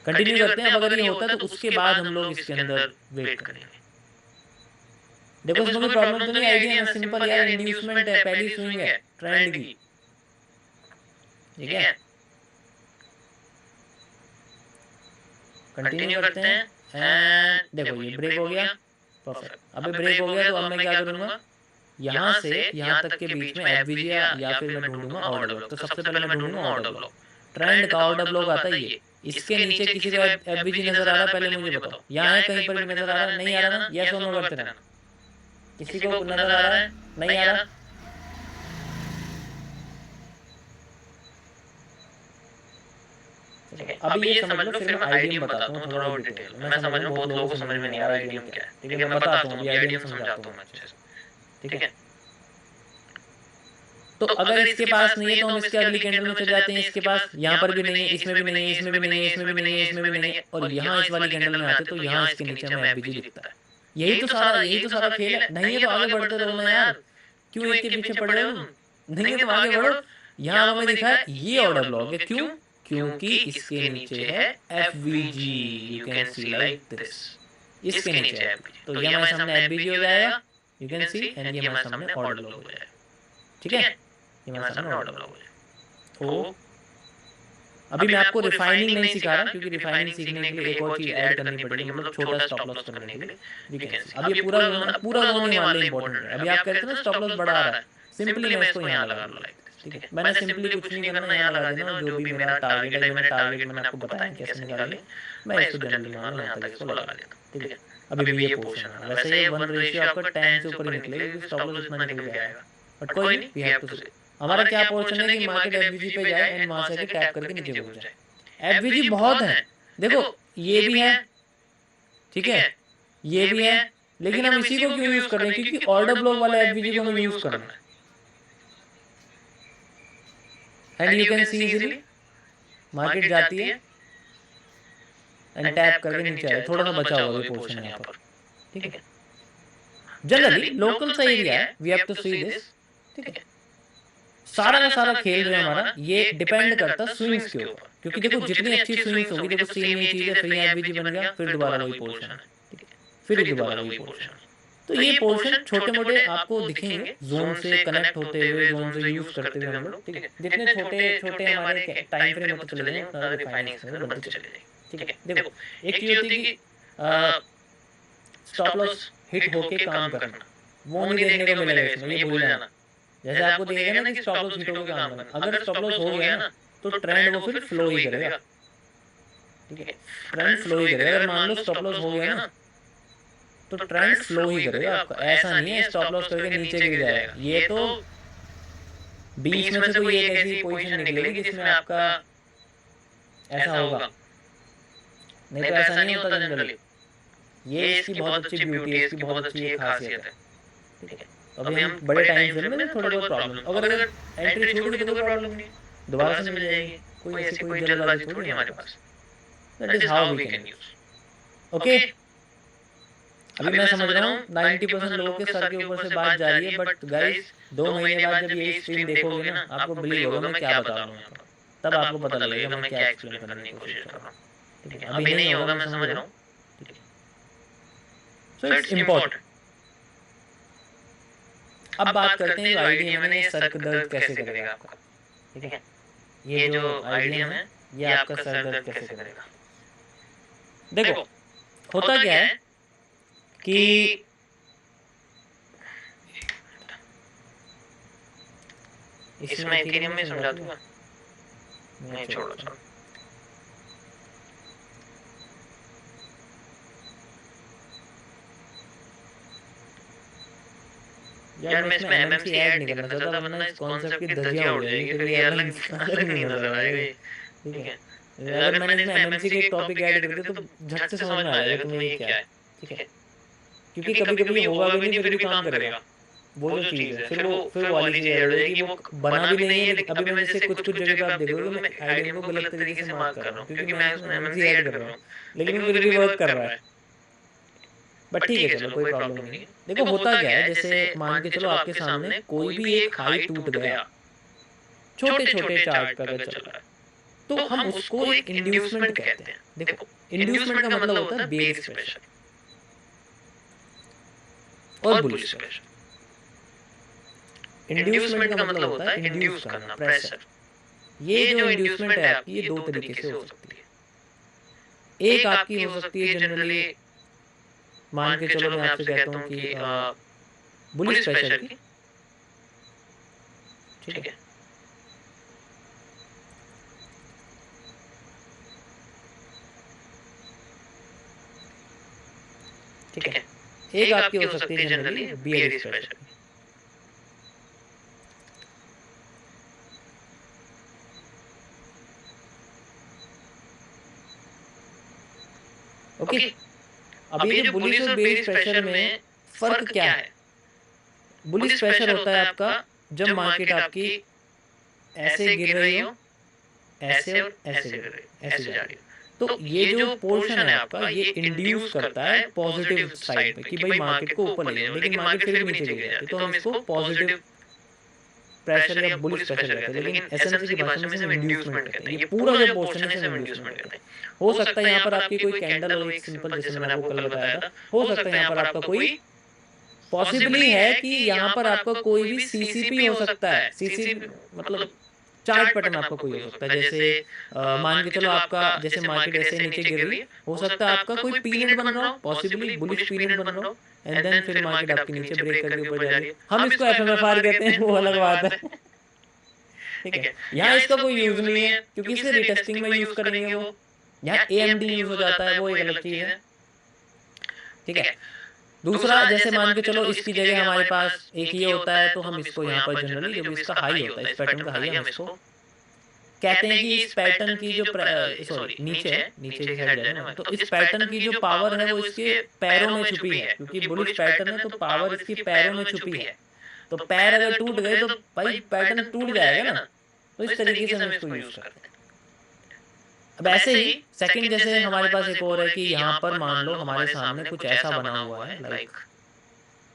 कंटिन्यू करते हैं, अब अगर ये होता है तो उसके बाद हम लोग इसके अंदर वेट करेंगे। देखो इसमें कोई प्रॉब्लम तो नहीं, आईडीएम है सिंपल यार, इंड्यूसमेंट है, पहली स्विंग है ट्रेंड की, ठीक है। कंटिन्यू करते हैं, एंड देखो ये ब्रेक हो गया, परफेक्ट। अभी ब्रेक हो गया, तो अब मैं क्या करूंगा, यहाँ से यहाँ तक के बीच में एफवीजी या फिर मैं ढूंढूंगा ऑर्डर ब्लॉक। तो सबसे पहले मैं ढूंढूंगा ऑर्डर ब्लॉक, ट्रेंड का ऑर्डर ब्लॉक आता है ये, इसके नीचे किसी को एफवीजी नजर आ रहा है, पहले मुझे बताओ, यहाँ है कहीं पर भी नजर आ रहा है, नहीं आ रहा ना, यस और नो करते रहना, किसी को नजर आ रहा है, नहीं आ रहा, अभी ये समझ लो, फिर मैं आईडीएम बताता हूँ थोड़ा और डिटेल में। मैं समझ लो बहुत लोगों को समझ में नहीं आ रहा आईडीएम क्या है, ठीक है, मैं बताता हूँ, अभी आईडीएम समझाता हूँ मैं अच्छे से, ठीक है। तो अगर इसके पास नहीं है तो हम इसके अगली कैंडल में चले जाते हैं, इसके पास यहाँ पर भी नहीं है, इसमें भी नहीं है, इसमें भी नहीं है, इसमें भी नहीं है, इसमें भी नहीं है, और यहाँ इस वाली कैंडल में आते तो यहाँ इसके नीचे हमें एफवीजी दिखता है। यही तो सारा खेल है। नहीं है तो आगे बढ़ते रहो ना यार, क्यों एक के पीछे पड़ रहे हो तुम, नहीं है तो आगे बढ़ो। यहाँ हमें दिखा है ये ऑर्डर ब्लॉक है, क्यों, क्योंकि इसके नीचे है FVG, you can C like this, इसके नीचे है एफवीजी, तो ये हमारे सामने एफवीजी हो जाएगा, यू कैन सी, एंड ये हमारे सामने ऑर्डर ब्लॉक हो जाएगा, ठीक है, ये हमारे सामने ऑर्डर ब्लॉक हो जाएगा। तो अभी मैं आपको रिफाइनिंग नहीं सिखा रहा, क्योंकि रिफाइनिंग सीखने के लिए एक और चीज ऐड करनी पड़ेगी, मतलब छोटा स्टॉप लॉस करने के लिए, वी कैन सी। अब ये पूरा जोन ही मान लो इंपॉर्टेंट है। अभी आप कहते हैं ना स्टॉप लॉस बढ़ा रहा है, सिंपली मैं इसको यहाँ लगा लूँ, ठीक है। मैंने सिंपली कुछ नहीं करना, यहाँ लगा देना, जो भी मेरा टारगेट है, मैंने आपको बताया कैसे निकालें, मैं इसको जनरली मान लो यहाँ तक इसको लगा देता हूँ, ठीक है। अभी भी ये पोर्शन है, वैसे ये 1 रेशियो आपका 10 से ऊपर ही निकलेगा, क्योंकि स्टॉप लॉस इतना निकल के आएगा, बट कोई नहीं, वी हैव टू सी। हमारा क्या पोर्शन है कि मार्केट एफवीजी पे जाए एंड वहां से टैप करके नीचे घूम जाए। एफवीजी बहुत है, देखो ये भी है, ठीक है, ये भी है, लेकिन हम इसी को क्यों यूज कर रहे हैं, क्योंकि ऑर्डर ब्लॉक वाला एफवीजी को हमें यूज करना है। And you can C easily market जाती है एंड टैप करके नीचे आए, थोड़ा सा बचा हुआ ये पोर्शन यहाँ पर, ठीक है। जनरली लोकल सा एरिया है, we have to see this, ठीक है। सारा का सारा खेल जो है हमारा ये डिपेंड करता है स्विंग्स के ऊपर, क्योंकि देखो जितनी अच्छी स्विंग्स होगी, देखो सेम ये चीज है, फिर यहाँ एफवीजी बन गया, फिर दोबारा वही पोर्शन है, ठीक है, फिर दोबारा वही पोर्शन। तो ये पोर्शन छोटे मोटे आपको दिखेंगे, जोन से कनेक्ट होते हुए, जोन से यूज करते हुए हम लोग, ठीक है। जितने छोटे छोटे हमारे टाइम फ्रेम होते चले जाएंगे, उतना रिफाइनिंग बनते चले जाएंगे, ठीक है। देखो एक चीज होती है कि स्टॉप लॉस हिट होके काम करना, वो नहीं देखने को मिलेगा इसमें, ये भूल जाना। जैसे आपको दिखेगा ना कि स्टॉप लॉस हिट होके काम करना, अगर स्टॉप लॉस हो गया ना तो ट्रेंड वो फिर फ्लो ही करेगा, ठीक है, ट्रेंड फ्लो ही करेगा। अगर मान लो स्टॉप लॉस हो गया ना तो ट्रेंड फ्लो ही करेगा आपका, ऐसा नहीं है स्टॉप लॉस करके नीचे गिर जाएगा। ये तो 20 में से कोई एक ऐसी पोजीशन निकलेगी जिसमें आपका ऐसा होगा, नहीं तो ऐसा नहीं होता जनरली। ये इसकी बहुत अच्छी ब्यूटी है, इसकी बहुत अच्छी ये खासियत है, ठीक है। तो अभी हम बड़े टाइम फ्रेम में थोड़े बहुत प्रॉब्लम, अगर एंट्री छूट गई तो कोई प्रॉब्लम नहीं, दोबारा से मिल जाएगी, कोई ऐसी कोई जल्दबाजी थोड़ी है हमारे पास। That is how we can use. Okay, अभी मैं समझ रहा हूँ 90% लोगों के सर के ऊपर से बात जा रही है, बट गाइस 2 महीने बाद जब ये स्ट्रीम देखोगे ना आपको बिलीव होगा मैं क्या बता रहा हूँ यहाँ पर, तब आपको पता लगेगा मैं क्या एक्सप्लेन करने की कोशिश कर रहा हूँ, ठीक है। अभी नहीं होगा, मैं समझ रहा हूँ, ठीक है। So it's important. अब बात करते हैं जो आईडीएम है, ये सर दर्द कैसे करेगा आपका, ठीक है। ये जो आईडीएम है ये आपका सर दर्द कैसे करेगा। देखो होता क्या है कि इसमें इथेरियम में समझा दूंगा, नहीं छोड़ो छोड़ो। यार मैं इसमें एमएमसी ऐड नहीं करना चाहता वरना इस कॉन्सेप्ट की धज्जियां उड़ जाएंगी, फिर ये अलग अलग नहीं नजर आएगा, ठीक है। अगर मैंने इसमें एमएमसी के एक टॉपिक ऐड कर दिया तो झट से समझ में आ जाएगा तुम्हें ये क्या है, ठीक है। क्योंकि कभी कभी ये होगा भी नहीं फिर भी काम करेगा, वो जो चीज़ है फिर वो वाली चीज़ ऐड हो जाएगी, वो बना भी नहीं है। लेकिन अभी मैं जैसे कुछ कुछ जगह पे आप देखोगे मैं आईडीएम को गलत तरीके से मार्क कर रहा हूँ क्योंकि मैं उसमें एमएमसी ऐड कर रहा हूँ, लेकिन वो फिर भी वर्क कर रहा है, बट ठीक है चलो कोई प्रॉब्लम नहीं है। देखो होता क्या है, जैसे मान के चलो आपके सामने कोई भी एक हाई टूट गया, छोटे छोटे चार्ट पे अगर चल रहा है तो हम उसको एक इंड्यूसमेंट कहते हैं। देखो इंड्यूसमेंट का मतलब होता है बेरिश प्रेशर और बुलिश प्रेशर। इंड्यूसमेंट का मतलब होता है इंड्यूस करना प्रेशर। ये जो इंड्यूसमेंट है आपकी ये 2 तरीके से हो सकती है। एक आपकी हो सकती है जनरली, मान के चलो मैं आपसे कहता हूँ कि बुलिश प्रेशर की, ठीक है। ठीक है, एक आपकी हो सकती है जनरली बियरिश प्रेशर की। ओके, अब ये जो बुलिश और बेरिश प्रेशर में फर्क क्या है। बुलिश प्रेशर होता है आपका जब मार्केट आपकी ऐसे गिर रही हो, ऐसे और ऐसे गिर रही हो, ऐसे जा रही हो, तो ये जो पोर्शन है आपका ये इंड्यूस करता है पॉजिटिव साइड पे कि भाई मार्केट को ऊपर ले जाओ, लेकिन मार्केट फिर भी नीचे गिर जाती है तो हम इसको पॉजिटिव प्रेशर या बुलिश प्रेशर कहते हैं। लेकिन एसएमसी की भाषा में हम इंड्यूसमेंट कहते हैं। ये पूरा जो पोर्शन है इसे हम इंड्यूसमेंट कहते हैं। हो सकता है यहाँ पर आपकी कोई कैंडल हो एक सिंपल, जैसे मैंने आपको कल बताया था, हो सकता है यहाँ पर आपका कोई पॉसिबली है कि यहाँ पर आपका कोई भी सीसीपी हो सकता है। सीसीपी मतलब चार्ट पैटर्न आपका कोई हो सकता है, जैसे मान के चलो आपका जैसे मार्केट ऐसे नीचे गिर रही है, हो सकता है आपका कोई पीरियड बन रहा हो, पॉसिबली बुलिश पीरियड बन रहा हो, एंड देन फिर मार्केट आपकी नीचे ब्रेक करके ऊपर जा रही है। हम इसको एफएमएफआर कहते हैं, वो अलग बात है, ठीक है। यहाँ इसका कोई यूज नहीं है क्योंकि इसे रिटेस्टिंग में यूज करेंगे वो, यहाँ एएमडी यूज हो जाता है, वो एक अलग चीज है, ठीक है। दूसरा जैसे मान के चलो इसकी जगह हमारे पास एक ये होता है तो हम इसको यहाँ पर जनरली जब इसका हाई होता है, इस पैटर्न का हाई, हम इसको कहते हैं कि इस पैटर्न की जो सॉरी नीचे है, नीचे की साइड जाए ना, तो इस पैटर्न की जो पावर है वो इसके पैरों में छुपी है, क्योंकि बुलिश पैटर्न है तो पावर इसकी पैरों में छुपी है। तो पैर अगर टूट गए तो भाई पैटर्न टूट जाएगा ना, तो इस तरीके से हम इसको यूज करते हैं। अब ऐसे ही सेकंड जैसे हमारे पास एक और है कि यहाँ पर मान लो हमारे सामने कुछ ऐसा बना हुआ है लाइक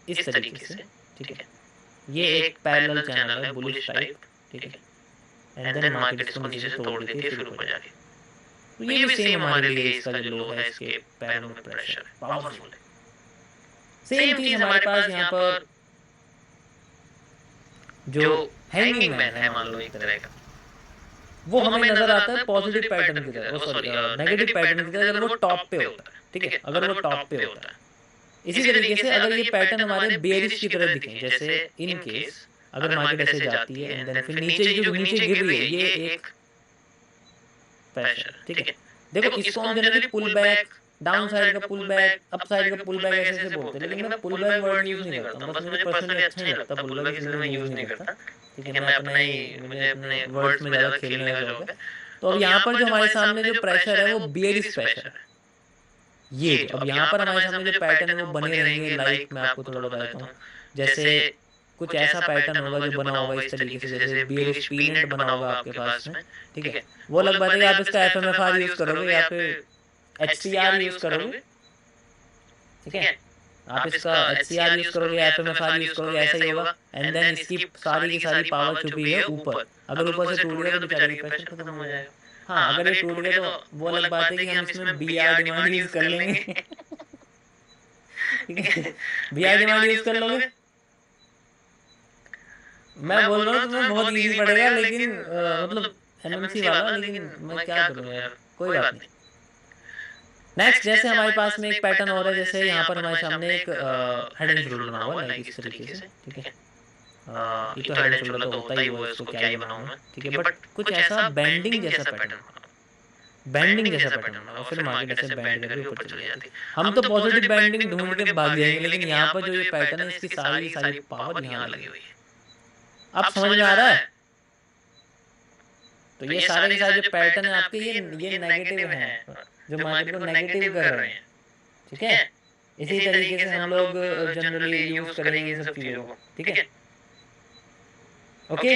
इस तरीके से, ठीक है। ये एक पैरेलल चैनल है बुलिश टाइप, ठीक है, एंड देन मार्केट इसको नीचे से तोड़ देती है फिर ऊपर जा रही है। तो ये भी सेम हमारे लिए इसका जो लो है इसके पैरों में प्रेशर पावरफुल है। सेम चीज हमारे पास यहाँ पर जो हैंगिंग मैन है मान लो एक तरह का, वो हमें नजर आता है पॉजिटिव पैटर्न की तरह, सॉरी नेगेटिव पैटर्न की तरह, अगर वो टॉप पे होता है, ठीक है, अगर वो टॉप पे होता है। इसी तरीके से अगर ये पैटर्न हमारे बेयरिश की तरह दिखें, जैसे इन केस अगर मार्केट ऐसे जाती है एंड देन फिर नीचे जो नीचे गिर रही है ये एक प्रेशर, ठीक है। देखो इसको हम generally pull back, down side का पुल बैक, अप साइड का पुल बैक ऐसे ऐसे बोलते हैं, लेकिन मैं पुल बैक वर्ड यूज नहीं करता हूँ, बस मुझे पर्सनली अच्छा नहीं लगता पुल बैक, इसलिए मैं यूज नहीं करता, ठीक है। मैं अपना ही, मुझे अपने वर्ड्स में ज़्यादा खेलने का शौक है। तो अब यहाँ पर जो हमारे सामने जो प्रेशर है वो बियरिश प्रेशर है, ये जो अब यहाँ पर हमारे सामने जो पैटर्न है वो बने रहेंगे। लाइक मैं आपको थोड़ा बता देता हूँ, जैसे कुछ ऐसा पैटर्न होगा जो बना होगा इस तरीके से, जैसे बियरिश पीनेट बना होगा आपके पास में, ठीक है। वो अलग बात है कि आप इसका एफएमएफआर यूज करोगे या फिर एचसीआर यूज करोगे, ठीक है। आप इसका एचसीआर यूज करोगे या एफएमएफआर यूज करोगे, ऐसा ही होगा। एंड देन इसकी सारी की सारी पावर छुपी है ऊपर, अगर ऊपर से टूट गया तो बेचारे प्रेशर खत्म हो जाएगा। हाँ, अगर ये टूट गया तो वो अलग बात है कि हम इसमें बीआर डिमांड यूज कर लेंगे, ठीक है। बीआर डिमांड यूज कर लोगे, मैं बोल रहा हूँ तुम्हें बहुत इजी पड़ेगा, लेकिन मतलब एमएमसी वाला, लेकिन मैं क्या करूँ यार, कोई बात नहीं। नेक्स्ट, जैसे हमारे पास में एक पैटर्न और है, जैसे यहाँ पर हमारे सामने एक हेड एंड शोल्डर बना हुआ है, लाइक इस तरीके से, ठीक है। ये तो हेड एंड शोल्डर तो होता ही वो, इसको क्या ही बनाऊँ मैं, ठीक है। बट कुछ ऐसा बेंडिंग जैसा पैटर्न, बेंडिंग जैसा पैटर्न बना, फिर मार्केट ऐसे बेंड करके ऊपर चली जाती। हम तो पॉजिटिव बेंडिंग ढूंढ के भाग जाएंगे, लेकिन यहाँ पर जो ये पैटर्न है इसकी सारी सारी पावर यहाँ लगी हुई है। अब समझ में आ रहा है? तो ये सारे के सारे जो पैटर्न है आपके, ये नेगेटिव हैं, जो मार्केट को नेगेटिव कर रहे हैं, ठीक है। इसी तरीके से हम लोग जनरली यूज करेंगे इन सब चीजों को, ठीक है। ओके,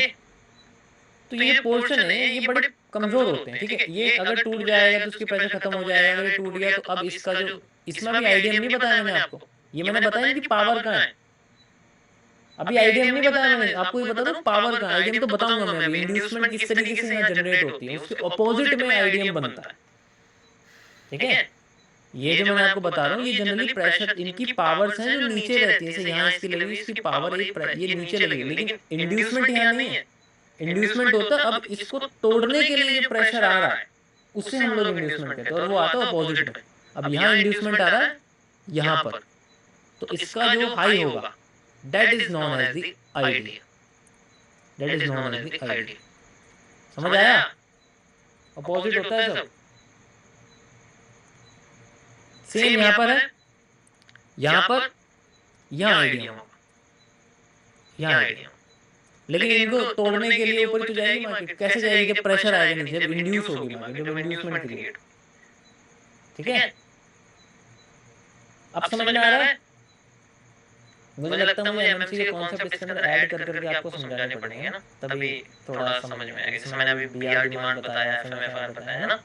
तो ये पोर्शन है ये बड़े कमजोर होते हैं, ठीक है। ये अगर टूट जाएगा तो उसकी प्रेशर खत्म हो जाएगा, अगर ये टूट गया तो अब इसका जो, इसमें भी आईडीएम नहीं बताया मैंने आपको, ये मैंने बताया इनकी पावर कहाँ है, अभी आईडीएम नहीं बताया मैंने आपको, ये बता दो पावर कहाँ है। आईडीएम तो बताऊंगा मैं अभी, इंड्यूसमेंट किस तरीके से यहाँ जनरेट होती है, उसके ऑपोजिट में आईडीएम बनता है, ठीक है। ये जो मैं आपको बता रहा हूँ ये जनरली प्रेशर, इनकी पावर्स हैं जो नीचे रहती है, जैसे यहाँ इसकी लगी, इसकी पावर ये नीचे लगी, लेकिन इंड्यूसमेंट यहाँ नहीं है। इंड्यूसमेंट होता है अब इसको तोड़ने के लिए जो प्रेशर आ रहा है उससे हम लोग इंड्यूसमेंट कहते हैं, और वो आता है अपोजिट में। अब यहाँ इंड्यूसमेंट आ रहा है यहाँ पर, तो इसका जो हाई होगा that is known as the ID, that is known as the ID. समझ आया? अपोजिट होता है सब। सेम यहाँ पर है, यहाँ पर यहाँ आईडी होगा, यहाँ आईडी, लेकिन इनको तोड़ने के लिए ऊपर तो जाएगी मार्केट, कैसे जाएगी? जब प्रेशर आएगा नीचे, जब इंड्यूस होगी मार्केट, जब इंड्यूसमेंट क्रिएट, ठीक है। अब समझ में आ रहा है? मुझे लगता है मुझे एमएमसी के कॉन्सेप्ट इसके अंदर ऐड कर करके आपको समझाने पड़ेंगे ना, तभी थोड़ा समझ में आएगा। जैसे मैंने अभी बीआर डिमांड बताया, एफएमएफआर बताया, है ना।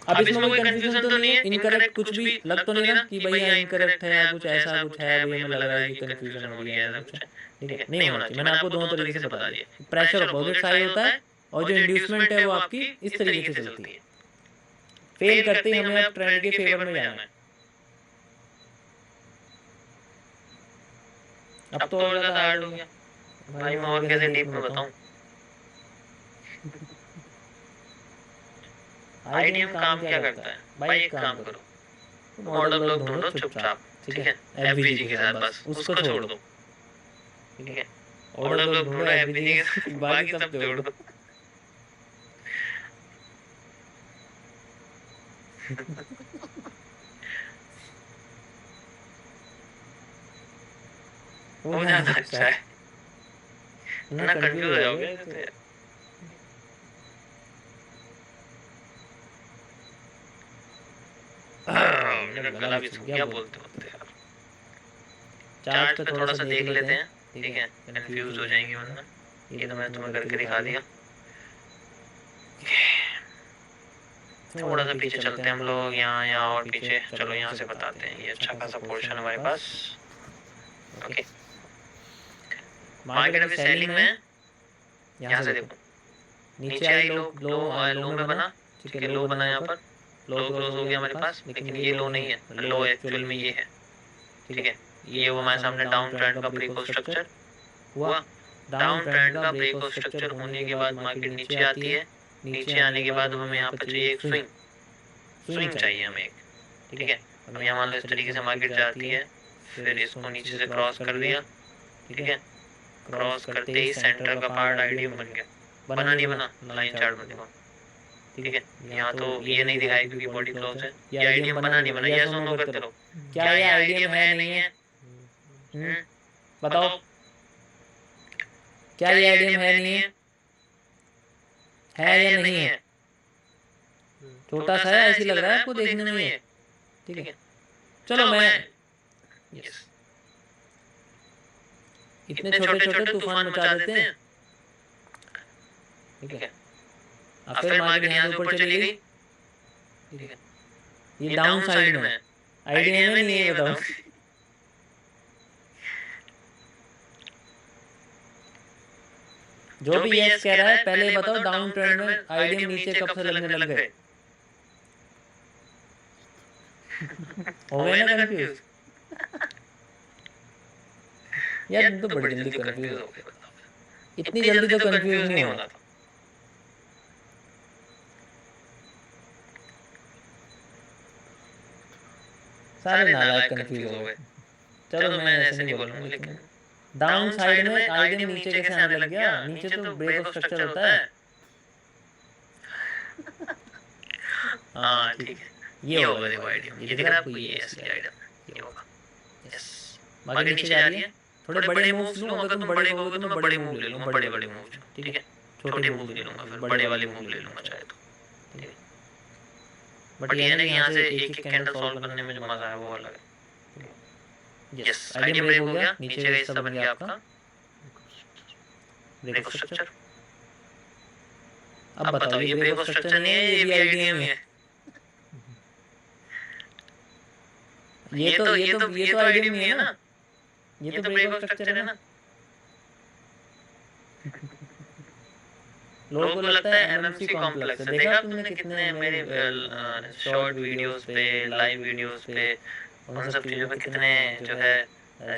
अब इसमें कोई कंफ्यूजन तो नहीं है, इनकरेक्ट कुछ भी लग तो नहीं रहा कि भाई यहाँ इनकरेक्ट है या कुछ ऐसा कुछ है, भाई हमें लग रहा है कि कंफ्यूजन हो रही है ऐसा कुछ, ठीक है। नहीं होना चाहिए, मैंने आपको दोनों तरीके से बता दिया। प्रेशर अपोजिट साइड होता है और जो इंड्यूसमेंट है वो आपकी इस तरीके से चलती है। फेल करते ही हमें अब ट्रेंड के फेवर में जाना है। अब तो और ज्यादा हार्ड हो गया भाई, मैं और कैसे डीप में बताऊं। आईडीएम काम क्या करता है भाई, एक काम करो, मॉडल ब्लॉक ढूंढो चुपचाप, ठीक है, एफवीजी के साथ, बस उसको छोड़ दो, ठीक है। मॉडल ब्लॉक ढूंढो एफवीजी के साथ, बाकी सब छोड़ दो। वो ज्यादा अच्छा है ना, कंफ्यूज हो जाओगे तो यार। गला भी सूख गया बोलते बोलते यार। चार्ट पे थोड़ा सा देख लेते हैं, ठीक है, कंफ्यूज हो जाएंगे वरना। ये तो मैंने तुम्हें करके दिखा दिया। थोड़ा सा पीछे चलते हैं हम लोग, यहाँ और पीछे, चलो यहाँ से बताते हैं। ये अच्छा खासा पोर्शन हमारे पास, ओके। मार्केट अभी सेलिंग में है, यहाँ से देखो नीचे आई, लो में बना, ठीक है, लो बना, यहाँ पर लो क्रॉस हो गया हमारे पास, लेकिन ये लो नहीं है, लो एक्चुअल में ये है, ठीक है। ये वो हमारे सामने डाउन ट्रेंड का ब्रेकआउट स्ट्रक्चर हुआ। डाउन ट्रेंड का ब्रेकआउट स्ट्रक्चर होने के बाद मार्केट नीचे आती है, नीचे आने के बाद हमें यहाँ पर चाहिए एक स्विंग, स्विंग चाहिए हमें एक, ठीक है। अब यहाँ मान लो इस तरीके से मार्केट जाती है, फिर इसको नीचे से क्रॉस कर दिया, ठीक है। क्रॉस करते ही सेंटर का पार्ट आईडीएम बन गया, बना नहीं बना, लाइन चार्ट में देखो, ठीक है। यहाँ तो ये नहीं दिखाया क्योंकि बॉडी क्लोज है, ये आईडीएम बना नहीं बना, यस और नो करते रहो, क्या ये आईडीएम है नहीं है, बताओ, क्या ये आईडीएम है नहीं है या नहीं है? छोटा सा है, ऐसी लग रहा है आपको देखने में ये, ठीक है। चलो मैं यस, इतने छोटे छोटे तूफान मचा देते हैं, ठीक है। अब फिर मार्केट यहाँ से ऊपर चली गई, ठीक है। ये डाउन साइड में है, आईडीएम में नहीं है, बताओ। जो भी यस कह रहा है पहले बताओ, डाउन ट्रेंड में आईडीएम नीचे कब से लगने लग गए? हो गए ना कंफ्यूज? यार तुम तो बड़ी जल्दी कंफ्यूज हो गए, इतनी जल्दी तो कंफ्यूज नहीं होना था। सारे नालायक कंफ्यूज हो गए। चलो मैं ऐसे नहीं बोलूंगा, लेकिन डाउन साइड में आईडीएम नीचे कैसे आने लग गया? नीचे तो ब्रेक ऑफ स्ट्रक्चर होता है। हाँ ठीक है, ये होगा देखो आईडीएम, ये दिख रहा है आपको, ये असली आईडीएम ये होगा, यस। मार्केट नीचे जा रही है, थोड़े बड़े मूव्स लूं, अगर तुम बड़े कहोगे तो मैं बड़े मूव ले लूंगा, बड़े बड़े मूव, ठीक है। छोटे मूव ले लूंगा, फिर बड़े वाले मूव ले लूंगा चाहे तो, ठीक है। बट ये ना कि यहाँ से एक एक कैंडल सॉल्व करने में जो मजा है वो अलग है। यस, आईडीएम ब्रेक हो गया, नीचे का हिस्सा बन गया आपका ब्रेक ऑफ स्ट्रक्चर। अब बताओ, ये ब्रेक ऑफ स्ट्रक्चर नहीं है, ये भी आईडीएम है। ये तो आईडीएम नहीं है ना, ये तो ब्रेक ऑफ स्ट्रक्चर है ना। लोगों को लगता है एमएमसी कॉम्प्लेक्स है। देखा तुमने कितने मेरे शॉर्ट वीडियोस पे, लाइव वीडियोस पे, उन सब चीज़ों पे कितने जो है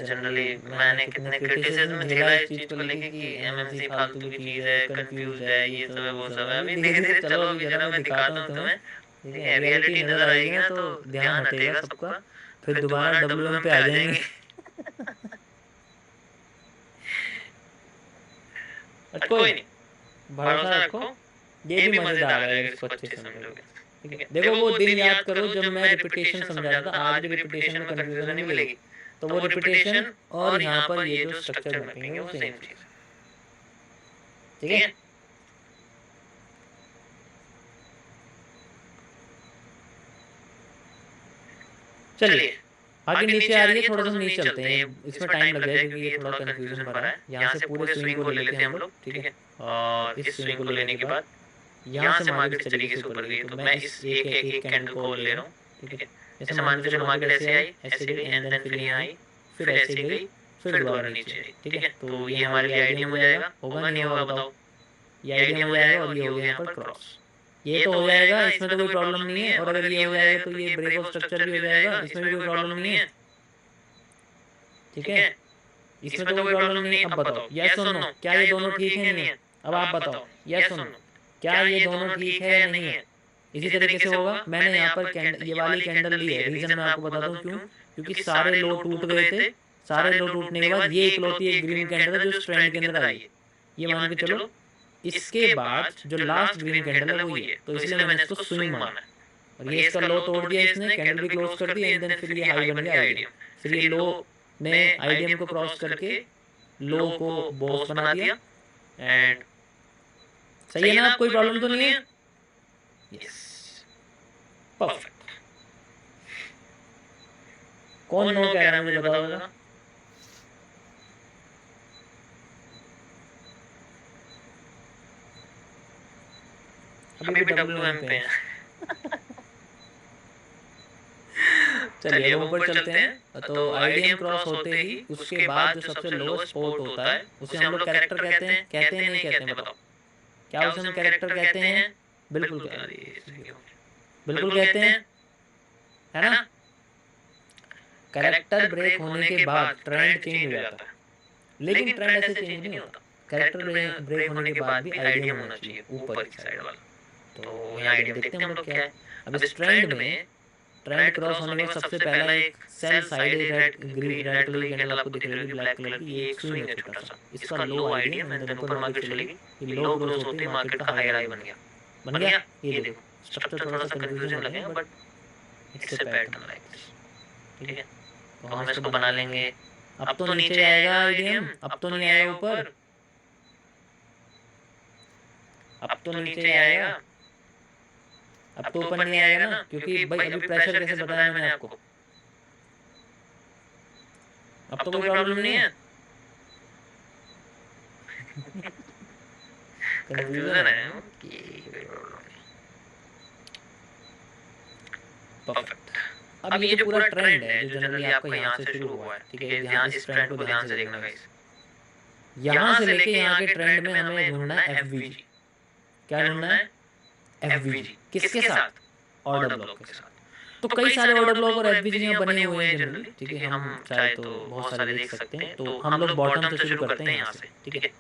जनरली मैंने कितने क्रिटिसिज्म झेला इस चीज़ को लेके कि एमएमसी फालतू की चीज़ है, कंफ्यूज है, ये सब है वो सब है। अभी धीरे धीरे चलो, अभी जरा मैं दिखाता हूँ तुम्हें, ठीक है। रियलिटी नजर आएगी ना तो ध्यान हटेगा सबका, फिर दोबारा डब्ल्यूएम पे आ जाएंगे। कोई नहीं, भरोसा रखो, ये भी मजेदार है अगर इसको अच्छे से समझोगे, ठीक है। देखो वो दिन याद करो जब मैं रिपीटेशन समझा रहा था, आज भी रिपीटेशन में कंफ्यूजन नहीं मिलेगी। तो वो रिपीटेशन और यहाँ पर ये जो स्ट्रक्चर मैपिंग है वो सेम चीज है, ठीक है। चलिए आगे नीचे आ रही है, थोड़ा सा नीचे चलते हैं, इसमें टाइम लग जाएगा क्योंकि ये थोड़ा कंफ्यूजन भरा है। यहाँ से पूरे स्विंग को ले लेते हैं हम लोग, ठीक है। और इस स्विंग को लेने के बाद यहाँ से मार्केट इस तरीके से ऊपर गई, तो मैं इस एक कैंडल को ले रहा हूँ, ठीक है। जैसे मान के चलो मार्केट ऐसे आई, ऐसे गई, एंड देन फिर यहाँ आई, फिर ऐसे गई, फिर दोबारा नीचे आई, ठीक है। तो ये हमारे लिए आईडीएम हो जाएगा, होगा नहीं होगा बताओ? ये आईडीएम हो जाएगा और ये हो गया यहाँ पर क्रॉस, ये तो हो जाएगा, इसमें तो कोई प्रॉब्लम नहीं है। और अगर ये हो जाएगा तो ये ब्रेक ऑफ स्ट्रक्चर भी हो जाएगा, इसमें भी कोई प्रॉब्लम नहीं है, ठीक है। इसमें तो कोई प्रॉब्लम नहीं है। अब बताओ यस और नो, क्या ये दोनों ठीक है नहीं है? अब आप बताओ यस और नो, क्या ये दोनों ठीक है या नहीं है? इसी तरीके से होगा। मैंने यहाँ पर ये वाली कैंडल ली है, रीजन मैं आपको बताता हूँ क्यों, क्योंकि सारे लो टूट गए थे। सारे लो टूटने के बाद ये इकलौती एक ग्रीन कैंडल है जो इस ट्रेंड के अंदर आई है, ये मान के चलो। इसके बाद जो लास्ट ग्रीन कैंडल है वो ये, तो इसलिए मैंने इसको स्विंग माना है। और ये इसका लो तोड़ दिया इसने, कैंडल भी क्लोज कर दी, एंड देन फिर ये हाई बन गया आईडीएम। फिर ये लो ने आईडीएम को क्रॉस करके लो को बॉस बना दिया, एंड सही है ना? कोई प्रॉब्लम तो नहीं है? Yes, perfect. कौन नो कह रहा है मुझे बताओ जरा? अभी भी डब्ल्यूएम पे है। चलिए अब ऊपर चलते हैं। तो आईडीएम क्रॉस होते ही उसके बाद जो सबसे लोएस्ट स्पॉट होता है उसे हम लोग कैरेक्टर कहते हैं। कहते हैं नहीं कहते हैं? बताओ क्या उसे हम कैरेक्टर कहते हैं? बिल्कुल बिल्कुल कहते हैं, है ना? कैरेक्टर ब्रेक होने के बाद ट्रेंड चेंज हो जाता है, लेकिन ट्रेंड ऐसे चेंज नहीं होता। कैरेक्टर ब्रेक होने के बाद भी आईडीएम होना चाहिए ऊपर की साइड वाला, तो यहाँ आइडिया देखते हैं हम लोग क्या है। अब इस ट्रेंड में ट्रेंड क्रॉस होने के बाद सबसे पहला एक sell side red green red colour की कैंडल आपको दिख रही होगी ब्लैक कलर की, ये एक स्विंग है छोटा सा, इसका लो आइडिया मैंने देन ऊपर मार्केट चलेगी, ये लो क्रॉस होते ही मार्केट का हायर हाई बन गया। ये देखो स्ट्रक्चर थोड़ा सा कंफ्यूजन लगेगा but it's a pattern like this, ठीक है। तो हम इसको बना लेंगे। अब तो नीचे आएगा आईडीएम, अब तो नहीं आएगा ऊपर, अब तो नीचे आएगा, अब तो ऊपर नहीं आएगा ना, क्योंकि भाई अभी प्रेशर कैसे बताया मैंने आपको, अब तो कोई प्रॉब्लम नहीं है। कंफ्यूजन है परफेक्ट। अब ये जो पूरा ट्रेंड है जो जनरली आपका यहाँ से शुरू हुआ है, ठीक है, ध्यान इस ट्रेंड को ध्यान से देखना गाइस, यहाँ से लेके यहाँ के ट्रेंड में हमें ढूंढना है एफवीजी। क्या ढूंढना है? एफवीजी किसके साथ? ऑर्डर ब्लॉक के साथ। तो कई सारे ऑर्डर ब्लॉक और एफवीजी यहाँ बने हुए हैं जनरली, ठीक है, हम चाहे तो बहुत सारे देख सकते हैं। तो हम लोग बॉटम से शुरू करते हैं यहाँ से, ठीक है।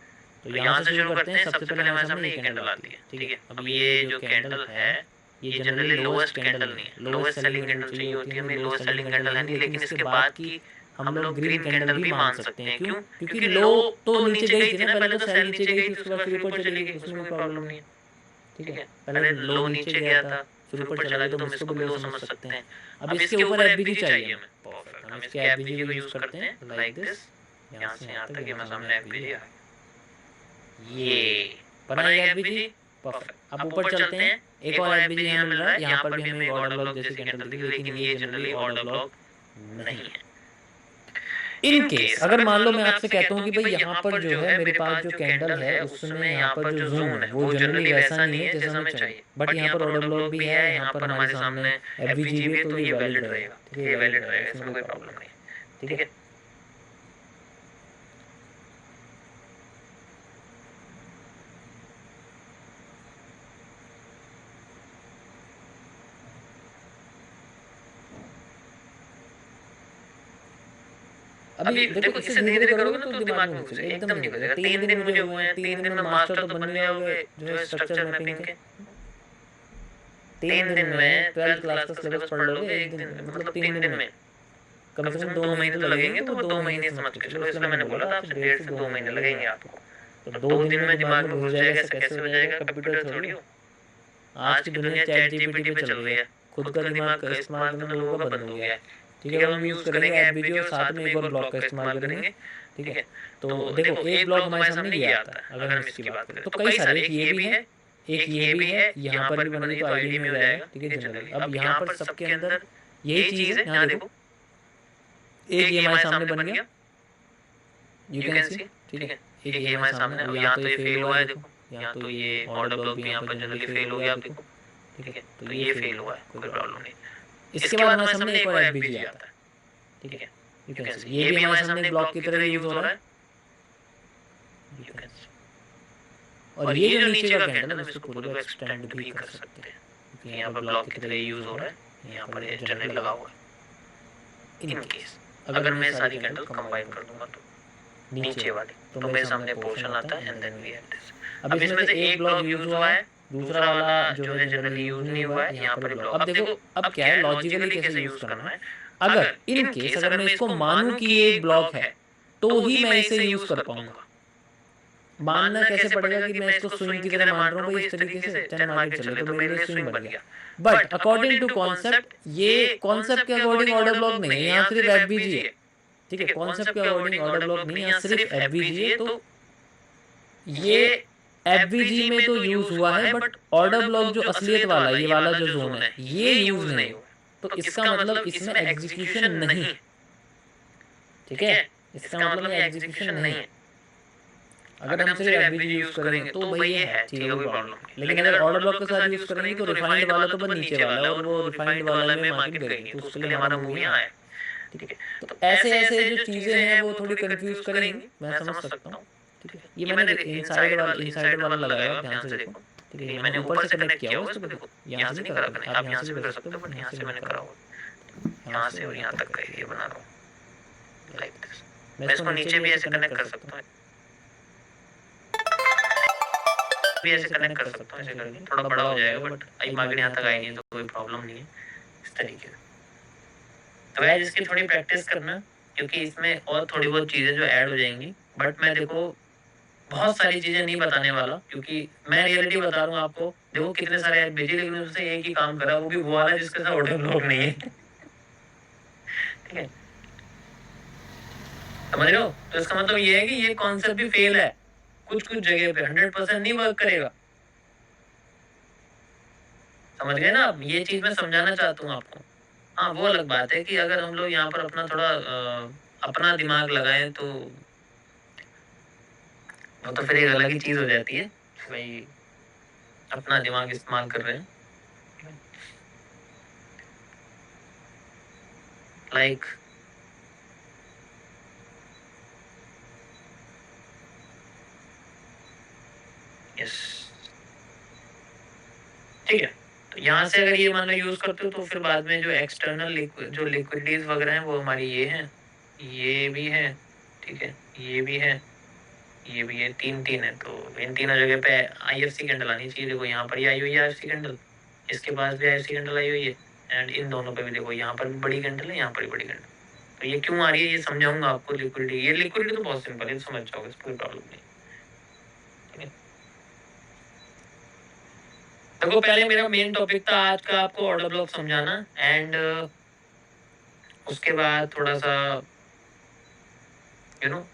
तो यहाँ से शुरू करते हैं, सबसे पहले हमारे सामने ये कैंडल आती है, ठीक है। अब ये जो कैंडल है ये जनरली लोएस्ट कैंडल नहीं है, लोएस्ट सेलिंग कैंडल चाहिए होती है हमें, लोएस्ट सेलिंग कैंडल है नहीं, लेकिन इसके बाद की हम लोग ग्रीन कैंडल भी मान सकते हैं। क्यों? क्योंकि लो तो नीचे गई थी ना, पहले तो सेल नीचे गई थी, उसके बाद फिर ऊपर चली गई, उसमें कोई प्रॉब्लम नहीं है, ठीक है। पहले लो नीचे गया था फिर ऊपर चला गया, तो हम इसको भी लो समझ सकते हैं। अब इसके ऊपर एफबीजी चाहिए हमें, परफेक्ट, हम इसके एफबीजी को यूज करते हैं लाइक दिस, यहाँ से यहाँ तक हमारे सामने एफबीजी आ गया, ये बनाएगा एफबीजी, परफेक्ट। अब ऊपर चलते हैं, एक और एफबीजी यहाँ मिल रहा है, यहाँ पर भी हमें ऑर्डर ब्लॉक जैसी कैंडल दिखी, लेकिन ये जनरली ऑर्डर ब्लॉक नहीं है। इन केस अगर मान लो मैं आपसे कहता हूँ कि भाई यहाँ पर जो है मेरे पास जो कैंडल है उसमें यहाँ पर जो जूम है वो जनरली वैसा नहीं है जैसा हमें चाहिए, बट यहाँ पर ऑर्डर ब्लॉक भी है, यहाँ पर हमारे सामने एफवीजी भी है, तो ये वैलिड रहेगा, ठीक है, ये वैलिड रहेगा, इसमें कोई प्रॉब्लम नहीं है, ठीक है। अभी देखो इसे धीरे धीरे करोगे ना तो दिमाग में घुसेगा, एकदम नहीं घुसेगा। 3 दिन मुझे हुए हैं, 3 दिन में मास्टर तो बन गया होगे जो है स्ट्रक्चर मैपिंग के। 3 दिन में 12th क्लास का सिलेबस पढ़ लोगे एक दिन, मतलब 3 दिन में कम से कम 2 महीने तो लगेंगे, तो वो 2 महीने समझ के चलो, इसलिए मैंने बोला था आपसे 1.5 से 2 महीने लगेंगे आपको। तो 2 दिन में दिमाग में घुस जाएगा, ऐसा कैसे हो जाएगा? कंप्यूटर थोड़ी हो, आज की दुनिया चैट जीपीटी पे चल रही है, खुद का दिमाग का इस्तेमाल करना लोगों का बंद हो गया है, ठीक है। हम यूज़ करेंगे एफबीजी और साथ में एक और ब्लॉक का इस्तेमाल करेंगे, ठीक है। तो देखो एक ब्लॉक हमारे सामने ये आता है, अगर हम इसकी बात करें तो कई सारे, एक ये भी है, एक ये भी है, यहाँ पर भी बनेगी तो आईडी में हो जाएगा, ठीक है जनरली। अब यहाँ पर सबके अंदर यही चीज़ है, यहाँ देखो एक ये हमारे सामने बन गया, यू कैन सी, ठीक है, एक ये हमारे सामने, यहाँ तो ये फेल हुआ है, देखो यहाँ तो ये ऑर्डर ब्लॉक भी यहाँ पर जनरली फेल हो गया, आप देखो, ठीक है, तो ये फेल हुआ है, कोई प्रॉब्लम नहीं। इसके बाद हमारे सामने एक और एफबीजी आता है, ठीक है, यू कैन सी, ये भी हमारे सामने ब्लॉक की तरह यूज हो रहा है, यू कैन सी। और ये जो नीचे का कैंडल है इसको पूरे को एक्सटेंड भी कर सकते हैं, क्योंकि यहाँ पर ब्लॉक की तरह यूज हो रहा है, यहाँ पर ये जनरली लगा हुआ है। इन केस अगर मैं सारी कैंडल कंबाइन कर दूंगा तो नीचे वाली, तो मेरे सामने पोर्शन आता है and then we have this. अब इसमें से एक ब्लॉक यूज हुआ है, दूसरा वाला जो है जनरली यूज नहीं हुआ है, यहाँ पर ब्लॉक। अब देखो अब क्या है, लॉजिकली कैसे यूज करना है। अगर इन केस अगर मैं इसको मानूं कि ये एक ब्लॉक है तो ही मैं इसे यूज कर पाऊंगा। मानना कैसे पड़ेगा कि मैं इसको स्विंग की तरह मान रहा हूँ भाई, इस तरीके से चैन मार्केट चले तो मेरे लिए स्विंग बन गया, बट अकॉर्डिंग टू कॉन्सेप्ट, ये कॉन्सेप्ट के अकॉर्डिंग ऑर्डर ब्लॉक नहीं है, यहाँ सिर्फ एफबीजी है, ठीक है, कॉन्सेप्ट के अकॉर्डिंग ऑर्डर ब्लॉक नहीं है, यहाँ सिर्फ एफबीजी है। तो ये एफबीजी में तो यूज हुआ है, बट ऑर्डर ब्लॉक जो असलियत वाला, ये वाला जो जोन है ये यूज नहीं हुआ, तो इसका मतलब इसमें एग्जीक्यूशन नहीं, ठीक है, इसका मतलब ये एग्जीक्यूशन नहीं है। अगर हम सिर्फ एफबीजी यूज करेंगे तो भाई ये है, ठीक है, कोई प्रॉब्लम नहीं। लेकिन अगर ऑर्डर ब्लॉक के साथ यूज करेंगे तो रिफाइंड वाला तो बस नीचे वाला है, और वो रिफाइंड वाला में मार्केट करेंगे, तो उसके लिए हमारा मूव यहाँ है, ठीक है। तो ऐसे ऐसे जो चीजें हैं वो थोड़ी कंफ्यूज करेंगी, मैं समझ सकता हूँ, ठीक है। ये मैंने इनसाइड वाला लगाया, ध्यान से देखो, ठीक है, ये मैंने ऊपर से कनेक्ट किया हुआ है, देखो यहाँ से नहीं करा, आप यहाँ से भी कर सकते हो, बट यहाँ से मैंने करा हुआ, यहाँ से और यहाँ तक का एरिया बना रहा हूँ लाइक दिस। मैं इसको नीचे भी ऐसे कनेक्ट कर सकता हूँ, भी ऐसे कनेक्ट कर सकता हूँ ऐसे करके, थोड़ा बड़ा हो जाएगा बट आई मार्केट यहाँ तक आई नहीं तो कोई प्रॉब्लम नहीं है इस तरीके से। तो गाइस इसकी थोड़ी प्रैक्टिस करना, क्योंकि इसमें और थोड़ी बहुत चीजें जो ऐड हो जाएंगी, बट मैं देखो बहुत सारी चीजें नहीं बताने वाला, क्योंकि मैं रियलिटी बता रहा हूँ आपको। देखो कितने सारे ऐप भेजे लेकिन उससे एक ही काम करा, वो भी वो वाला जिसके साथ ऑडियो ब्लॉक नहीं है। ठीक है, समझ रहे हो? तो इसका मतलब ये है कि ये कॉन्सेप्ट भी फेल है, कुछ कुछ जगह पे 100% नहीं वर्क करेगा। समझ गए ना आप? ये चीज मैं समझाना चाहता हूँ आपको। हाँ, वो अलग बात है कि अगर हम लोग यहाँ पर अपना थोड़ा अपना दिमाग लगाएं तो वो तो फिर एक अलग ही चीज हो जाती है, भाई अपना दिमाग इस्तेमाल कर रहे हैं। लाइक यस, ठीक है। तो यहाँ से अगर ये मान लो यूज करते हो तो फिर बाद में जो एक्सटर्नल जो लिक्विडिटीज वगैरह हैं वो हमारी ये हैं, ये भी है, ठीक है, ये भी है, ये भी है, तीन तीन है। तो इन तीनों जगह पे IFC कैंडल आनी चाहिए। देखो यहाँ पर ही आई हुई है IFC कैंडल, इसके पास भी IFC कैंडल आई हुई है, एंड इन दोनों पे भी देखो यहाँ पर भी बड़ी कैंडल है, यहाँ पर भी बड़ी कैंडल। तो ये क्यों आ रही है ये समझाऊंगा आपको। लिक्विडिटी, ये लिक्विडिटी तो बहुत सिंपल है, समझ जाओगे, कोई प्रॉब्लम नहीं। ठीक है, देखो पहले मेरा मेन टॉपिक था आज का आपको ऑर्डर ब्लॉक समझाना, एंड उसके बाद थोड़ा सा यू नो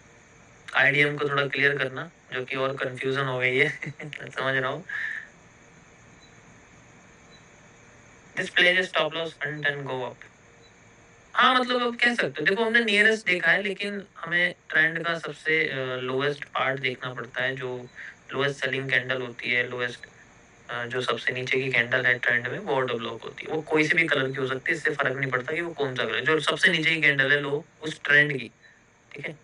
IDM को थोड़ा क्लियर करना, जो कि और कंफ्यूजन हो गई है। समझ रहा हूँ। This place stop loss front and go up. हाँ मतलब अब कह सकते हो, देखो हमने नियरेस्ट देखा है लेकिन हमें ट्रेंड का सबसे लोएस्ट पार्ट देखना पड़ता है, जो लोएस्ट सेलिंग कैंडल होती है, लोएस्ट जो सबसे नीचे की कैंडल है ट्रेंड में, वो ऑर्डर ब्लॉक होती है। वो कोई से भी कलर की हो सकती है, इससे फर्क नहीं पड़ता कि वो कौन सा कलर है। जो सबसे नीचे की कैंडल है लो उस ट्रेंड की, ठीक है,